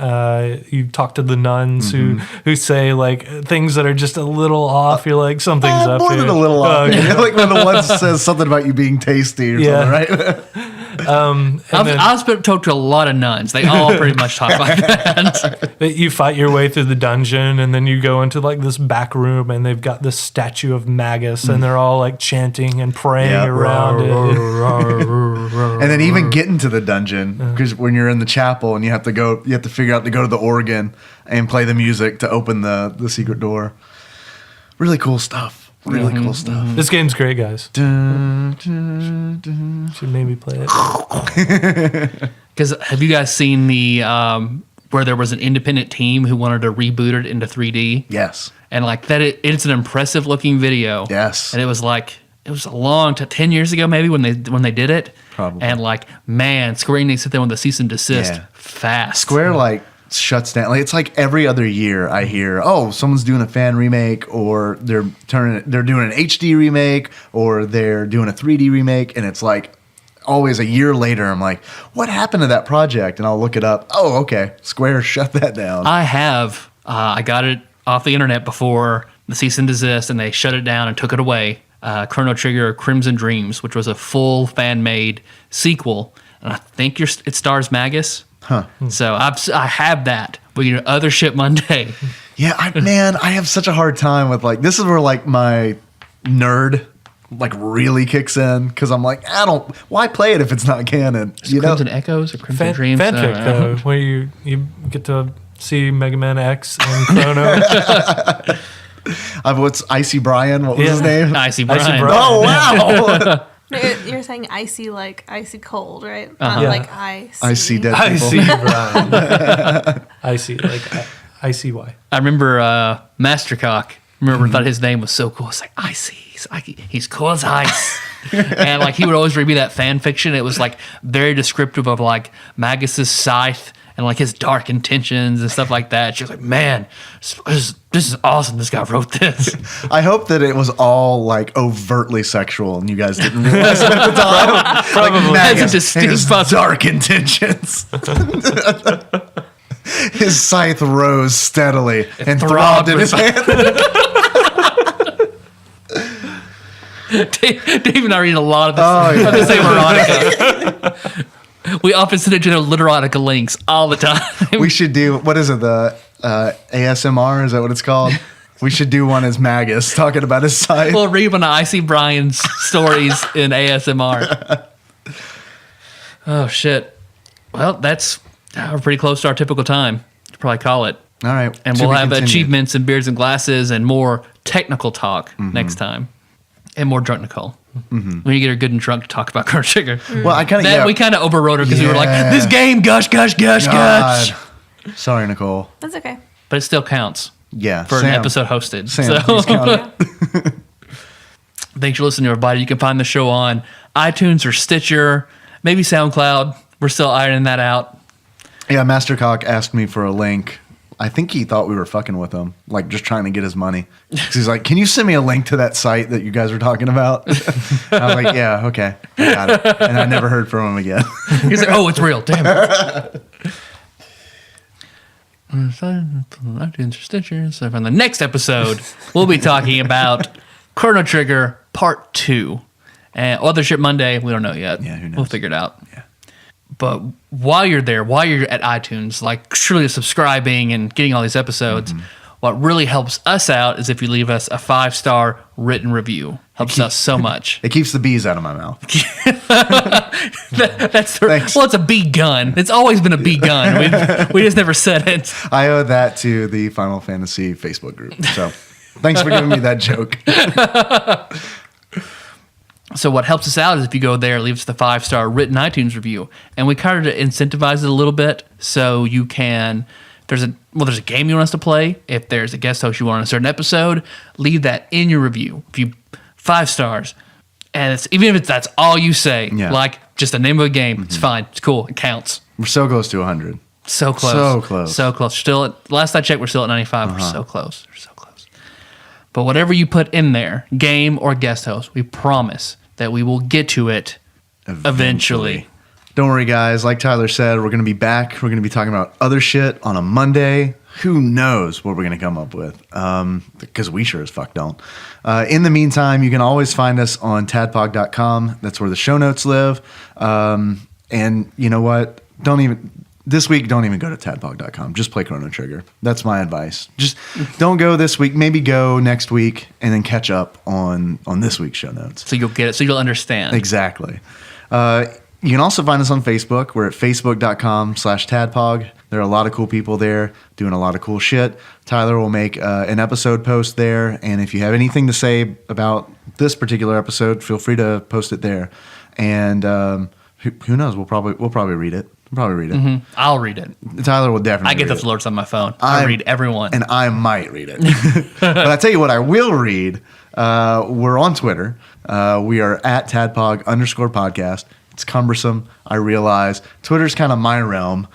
you talk to the nuns who say like things that are just a little off. You're like, something's up More here. than a little off. Okay. Like when the one says something about you being tasty or Yeah. something, right? I've talked to a lot of nuns. They all pretty much talk like that. You fight your way through the dungeon, and then you go into like this back room, and they've got this statue of Magus, and they're all like chanting and praying Yeah. around it. And then even getting to the dungeon, because when you're in the chapel and you have to figure out to go to the organ and play the music to open the secret door. Really cool stuff. Really cool stuff. This game's great, guys. Dun, dun, dun. Should maybe play it. Because have you guys seen the where there was an independent team who wanted to reboot it into 3D? Yes. And like that, it's an impressive looking video. Yes. And it was a long 10 years ago maybe when they did it. Probably. And like, man, Square Enix hit them with a cease and desist Yeah. fast. Square like shuts down. Like it's like every other year I hear, oh, someone's doing a fan remake, or they're doing an HD remake, or they're doing a 3D remake, and it's like always a year later I'm like, what happened to that project? And I'll look it up. Oh, okay, Square shut that down. I got it off the internet before the cease and desist, and they shut it down and took it away. Chrono Trigger Crimson Dreams, which was a full fan-made sequel, and I think it stars Magus. Huh. So I have that. We get other shit Monday. Yeah, I have such a hard time with like, this is where like my nerd like really kicks in, because I'm like, why play it if it's not canon? You know? Crimson Echoes or Crimson Dreams? Fanfic, I don't know. though, where you get to see Mega Man X and Chrono. What's Icy Brian? What was his name? Icy Icy Brian. Brian. Oh wow! You're saying icy like icy cold, right? Uh-huh. Not Yeah. like icy. I see dead I people. see, Brian. I see, like I see why. I remember Mastercock. Thought his name was so cool. It's like Icy. He's cool as ice. And like he would always read me that fan fiction. It was like very descriptive of like Magus's scythe and like his dark intentions and stuff like that. She was like, man, this is awesome. This guy wrote this. I hope that it was all like overtly sexual and you guys didn't realize it at the time. Probably. Like, Has a Magus, distinct his dark intentions. His scythe rose steadily and throbbed in his hand. Dave and I read a lot of this, Oh, of the same erotica. We often send each other literotica links all the time. We should do, what is it, the ASMR? Is that what it's called? We should do one as Magus talking about his scythe. We'll read one of Icy Brian's stories in ASMR. Oh, shit. Well, that's we're pretty close to our typical time. To probably call it. All right. And to we'll be have continued. achievements and beards and glasses and more technical talk next time. And more drunk Nicole. When you get her good and drunk to talk about Chrono Trigger. Well, I kind of, We kind of overrode her because we were like, Yeah. this game, gush. God. Sorry, Nicole. That's okay. But it still counts Yeah. for an episode hosted. Sam, So please count it. thanks for listening, everybody. You can find the show on iTunes or Stitcher, maybe SoundCloud. We're still ironing that out. Yeah, Mastercock asked me for a link. I think he thought we were fucking with him, like just trying to get his money. 'Cause he's like, "Can you send me a link to that site that you guys were talking about?" I was like, "Yeah, okay, I got it." And I never heard from him again. He's like, oh, it's real. Damn it. iTunes or Stitcher. So on the next episode, we'll be talking about Chrono Trigger Part 2. And Other Ship Monday, we don't know yet. Yeah, who knows? We'll figure it out. Yeah. But while you're there, while you're at iTunes, like surely subscribing and getting all these episodes, what really helps us out is if you leave us a 5-star written review. Helps us so much. It keeps the bees out of my mouth. Thanks. Well, it's a bee gun. It's always been a bee gun. We just never said it. I owe that to the Final Fantasy Facebook group. So, thanks for giving me that joke. So what helps us out is if you go there, leave us the 5-star written iTunes review, and we kind of incentivize it a little bit. So you can, there's a game you want us to play. If there's a guest host you want on a certain episode, leave that in your review. If you 5 stars, and it's even if that's all you say, Yeah. like just the name of a game, it's fine, it's cool, it counts. We're so close to 100. So close, So close. so close. Still, last I checked, we're still at 95. We're so close. We're so close. But whatever you put in there, game or guest host, we promise that we will get to it eventually. Don't worry, guys. Like Tyler said, we're going to be back. We're going to be talking about other shit on a Monday. Who knows what we're going to come up with? Because we sure as fuck don't. In the meantime, you can always find us on tadpog.com. That's where the show notes live. And you know what? This week, don't even go to tadpog.com. Just play Chrono Trigger. That's my advice. Just don't go this week. Maybe go next week and then catch up on this week's show notes. So you'll get it. So you'll understand. Exactly. You can also find us on Facebook. We're at facebook.com/tadpog. There are a lot of cool people there doing a lot of cool shit. Tyler will make an episode post there. And if you have anything to say about this particular episode, feel free to post it there. And who knows? We'll probably read it. I'll read it. Tyler will definitely I get read the it. alerts on my phone. I read everyone. And I might read it. But I tell you what, I will read. We're on Twitter. We are at tadpog_podcast. It's cumbersome, I realize. Twitter's kind of my realm.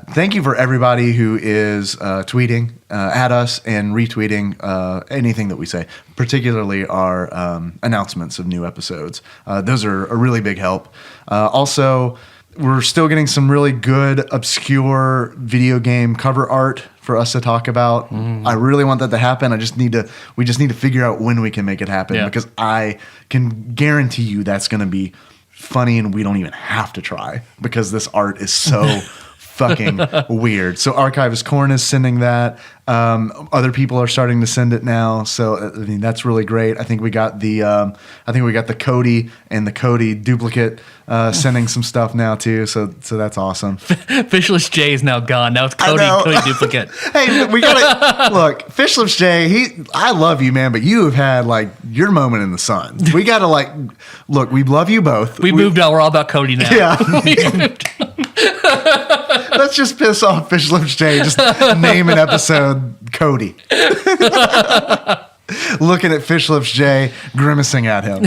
Thank you for everybody who is tweeting at us and retweeting anything that we say, particularly our announcements of new episodes. Those are a really big help. Also, we're still getting some really good, obscure video game cover art for us to talk about. I really want that to happen. We just need to figure out when we can make it happen, because I can guarantee you that's going to be funny and we don't even have to try because this art is so fucking weird. So Archivist Corn is sending that. Other people are starting to send it now. So I mean, that's really great. I think we got the Cody and the Cody duplicate sending some stuff now too. So that's awesome. Fishless J is now gone. Now it's Cody duplicate. Hey, we gotta look. Fishless J, I love you, man, but you have had like your moment in the sun. We gotta look. We love you both. We moved on. We're all about Cody now. Yeah. Let's just piss off Fish Lips J. Just name an episode Cody. Looking at Fish Lips J, grimacing at him.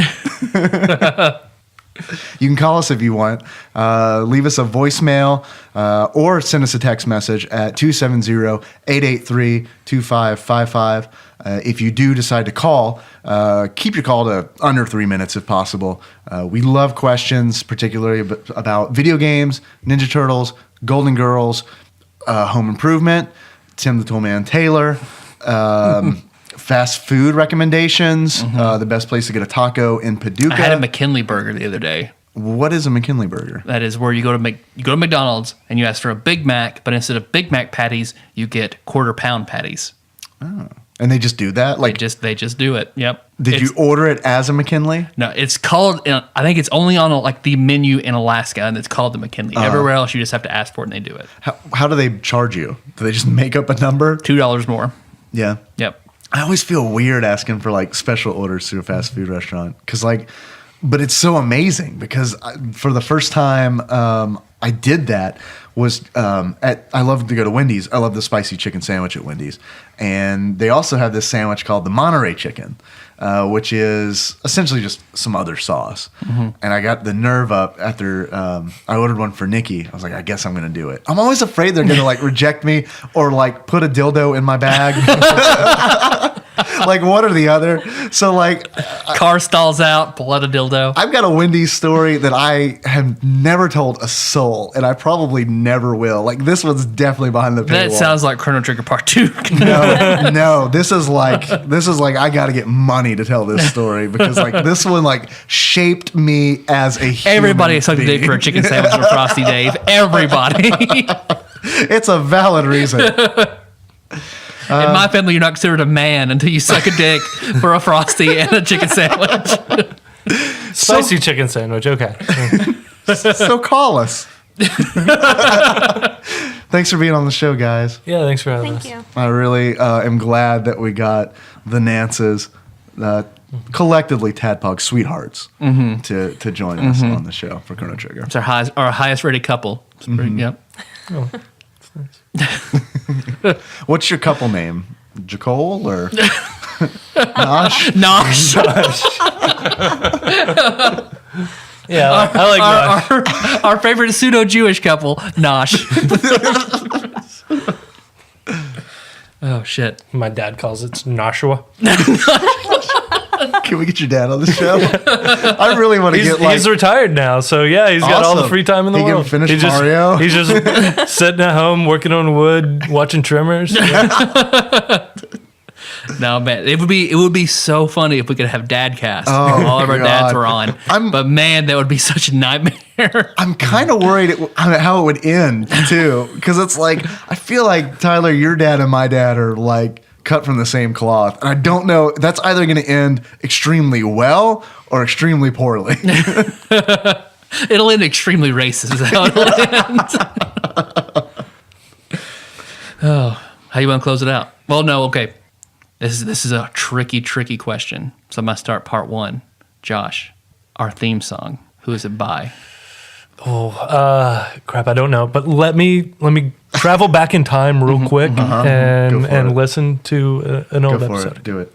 You can call us if you want. Leave us a voicemail or send us a text message at 270-883-2555. If you do decide to call, keep your call to under 3 minutes if possible. We love questions, particularly about video games, Ninja Turtles, Golden Girls, Home Improvement, Tim the Toolman Taylor, fast food recommendations, the best place to get a taco in Paducah. I had a McKinley burger the other day. What is a McKinley burger? That is where you go to McDonald's and you ask for a Big Mac, but instead of Big Mac patties, you get quarter-pound patties. Oh. And they just do that? Like They just do it. Yep. Did you order it as a McKinley? No, it's called. I think it's only on like the menu in Alaska, and it's called the McKinley. Everywhere else, you just have to ask for it, and they do it. How do they charge you? Do they just make up a number? $2 more. Yeah. Yep. I always feel weird asking for like special orders through a fast food restaurant but it's so amazing because for the first time I did that was I love to go to Wendy's. I love the spicy chicken sandwich at Wendy's. And they also have this sandwich called the Monterey chicken, which is essentially just some other sauce. And I got the nerve up after I ordered one for Nikki. I was like, I guess I'm going to do it. I'm always afraid they're going to like reject me or like put a dildo in my bag. Like one or the other. So like car stalls out, pull out a dildo. I've got a Wendy's story that I have never told a soul, and I probably never will. Like this one's definitely behind the paywall. That sounds like Chrono Trigger Part 2. No. This is like I got to get money to tell this story because like this one like shaped me as a human Everybody sucked a dick for a chicken sandwich with Frosty Dave. Everybody. It's a valid reason. In my family, you're not considered a man until you suck a dick for a Frosty and a chicken sandwich. Spicy chicken sandwich. Okay. So call us. Thanks for being on the show, guys. Yeah, thanks for having us. Thank you. I really am glad that we got the Nances, collectively TADPOG sweethearts, to join us on the show for Chrono Trigger. It's our highest rated couple. It's pretty, Yep. Oh, that's nice. What's your couple name? Jacole or Nosh? Nosh. Yeah, I like Nosh. Our favorite pseudo-Jewish couple, Nosh. Oh, shit. My dad calls it Nashua. Can we get your dad on the show? I really want to get like... He's retired now, so yeah, he's got all the Awesome. free time in the He can world. finish He's Mario. He's just sitting at home working on wood, watching Tremors. Yeah. No, man, it would be so funny if we could have dad cast. Oh, All of our dads God. were on. But man, that would be such a nightmare. I'm kind of worried how it would end, too. Because it's like, I feel like, Tyler, your dad and my dad are like cut from the same cloth. And I don't know, that's either going to end extremely well or extremely poorly. It'll end extremely racist. Is how it'll end. Oh, how you want to close it out? Well, no, okay. This is a tricky question. So I'm gonna start part one. Josh, our theme song. Who is it by? Crap, I don't know. But let me travel back in time real quick Go for and it. listen to an Go old for episode. it. Do it.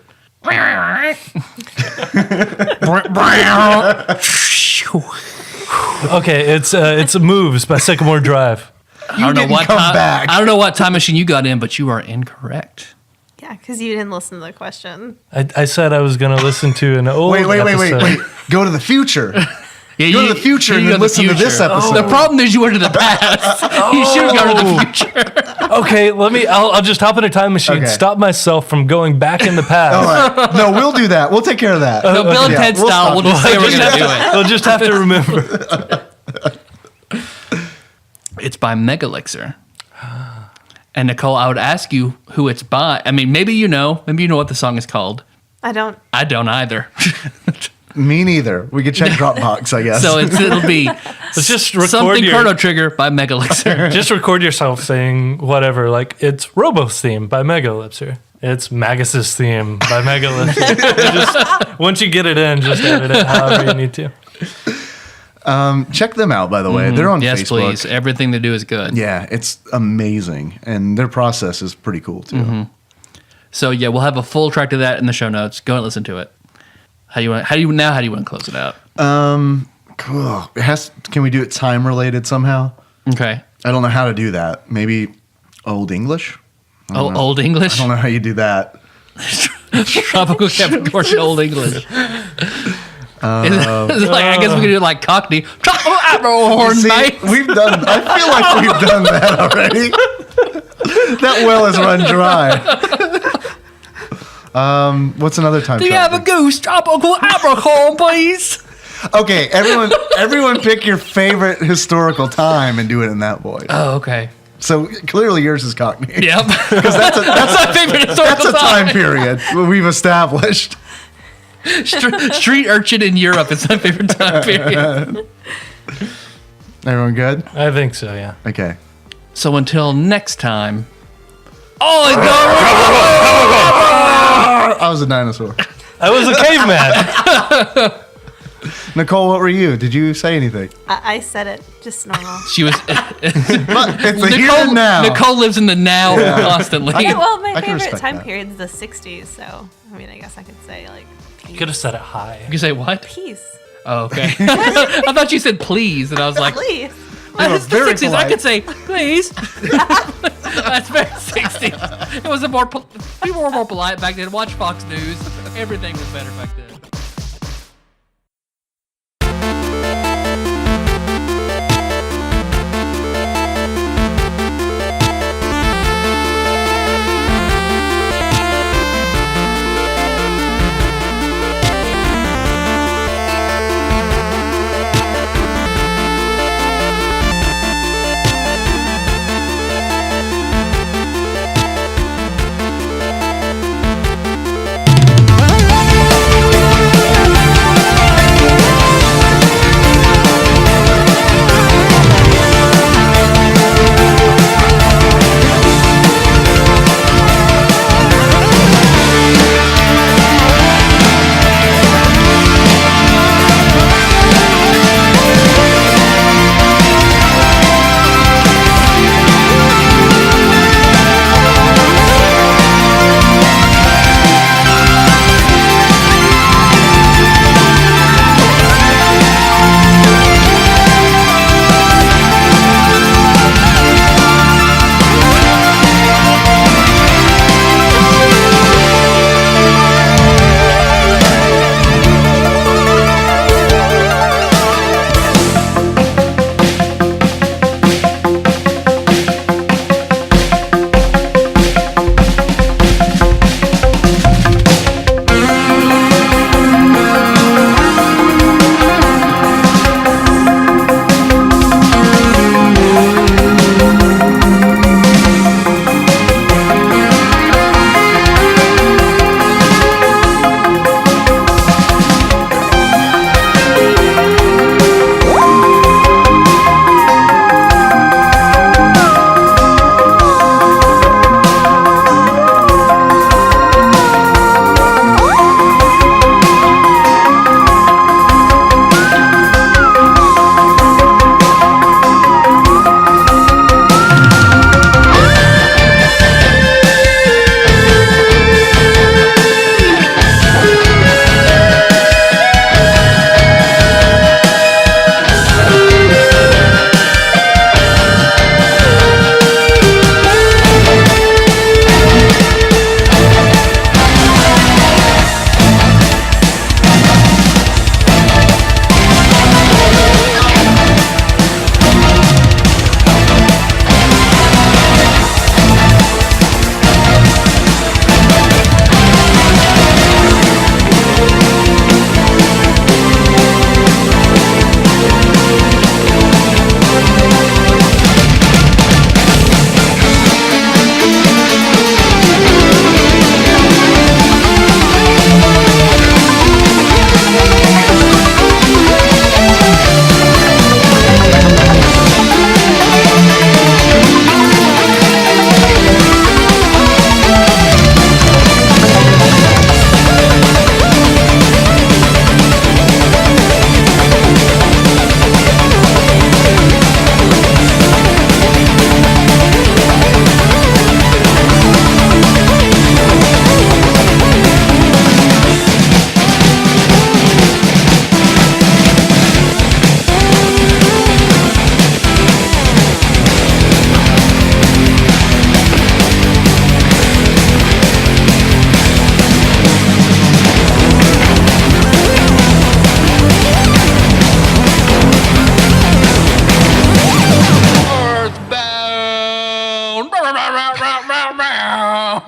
Okay, it's Moves by Sycamore Drive. I don't know didn't what come time, back. I don't know what time machine you got in, but you are incorrect. Yeah, because you didn't listen to the question. I said I was going to listen to an old Wait. episode. Go to the future. Yeah, Go to the future and then listen to this episode. The problem is you went to the past. You should have gone to the future. Okay, I'll just hop in a time machine, Okay. stop myself from going back in the past. All right. No, we'll do that. We'll take care of that. No, Bill and Yeah, Ted we'll style. stop. We'll just say we're going to do it. We'll just have to remember. It's by Megalixer. And Nicole, I would ask you who it's by. I mean, maybe you know what the song is called. I don't. I don't either. Me neither. We could check Dropbox, I guess. So it'll be Let's just record something your- Chrono Trigger by Megalixer. Just record yourself saying whatever, like it's Robo's theme by Megalipser. It's Magus's theme by Megalipser. Just, once you get it in, just edit it however you need to. Check them out, by the way. They're on Yes, Facebook. please. Everything they do is good. Yeah, it's amazing. And their process is pretty cool, too. So yeah, we'll have a full track to that in the show notes. Go and listen to it. How do you want to close it out? Cool. Can we do it time related somehow? Okay. I don't know how to do that. Maybe Old English? Oh, Old English? I don't know how you do that. Tropical Capricorn Old English. I guess we could do it like Cockney. Tropical Capricorn, See, mate. I feel like we've done that already. That well has run dry. What's another time? Do you have a goose? Tropical Capricorn, please. Okay, everyone pick your favorite historical time and do it in that voice. Oh, okay. So clearly yours is Cockney. Yep. Because that's my favorite historical a time period we've established. Street urchin in Europe is my favorite time period. Everyone good? I think so, yeah. Okay. So until next time. Oh, I was a dinosaur. I was a caveman. Nicole, what were you? Did you say anything? I said it just normal. she was. It's the here and now. Nicole lives in the now constantly. Yeah, well, my I can favorite respect time that. period is the 60s, so I mean, I guess I could say like You peace. could have said it high. You say what? Peace. Oh, okay. I thought you said please, and I was like, Please. well, were it's the very 60s. I polite. could say please. That's very 60s. It was people were more polite back then. Watch Fox News. Everything was better back then.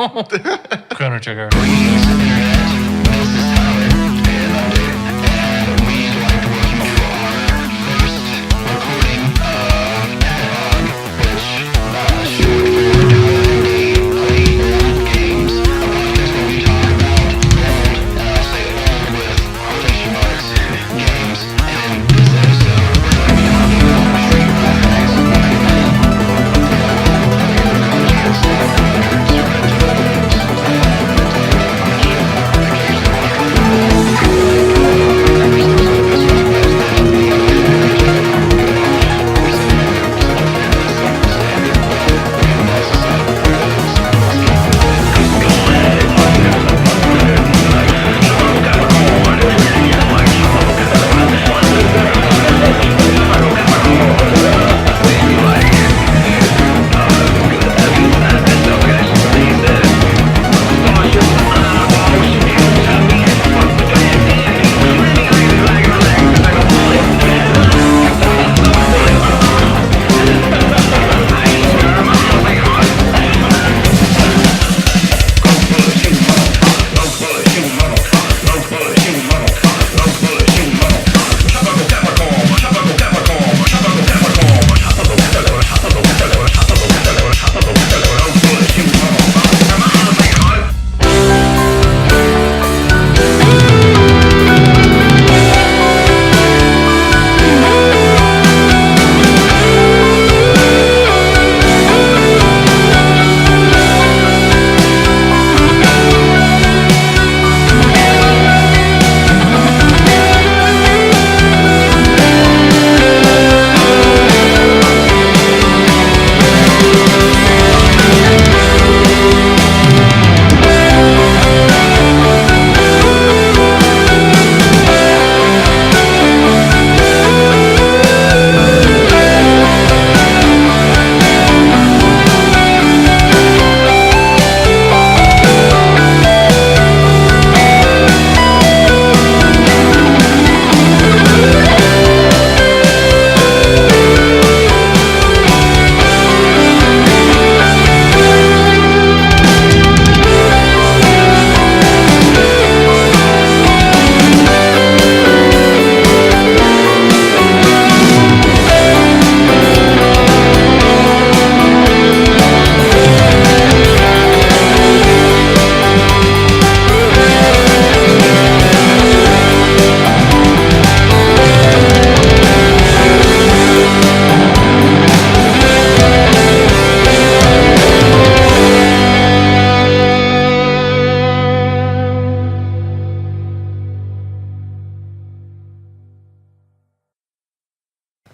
Chrono Trigger.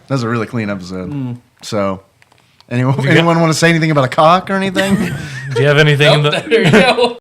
That was a really clean episode. So, anyone want to say anything about a cock or anything? Do you have anything in the? There you go.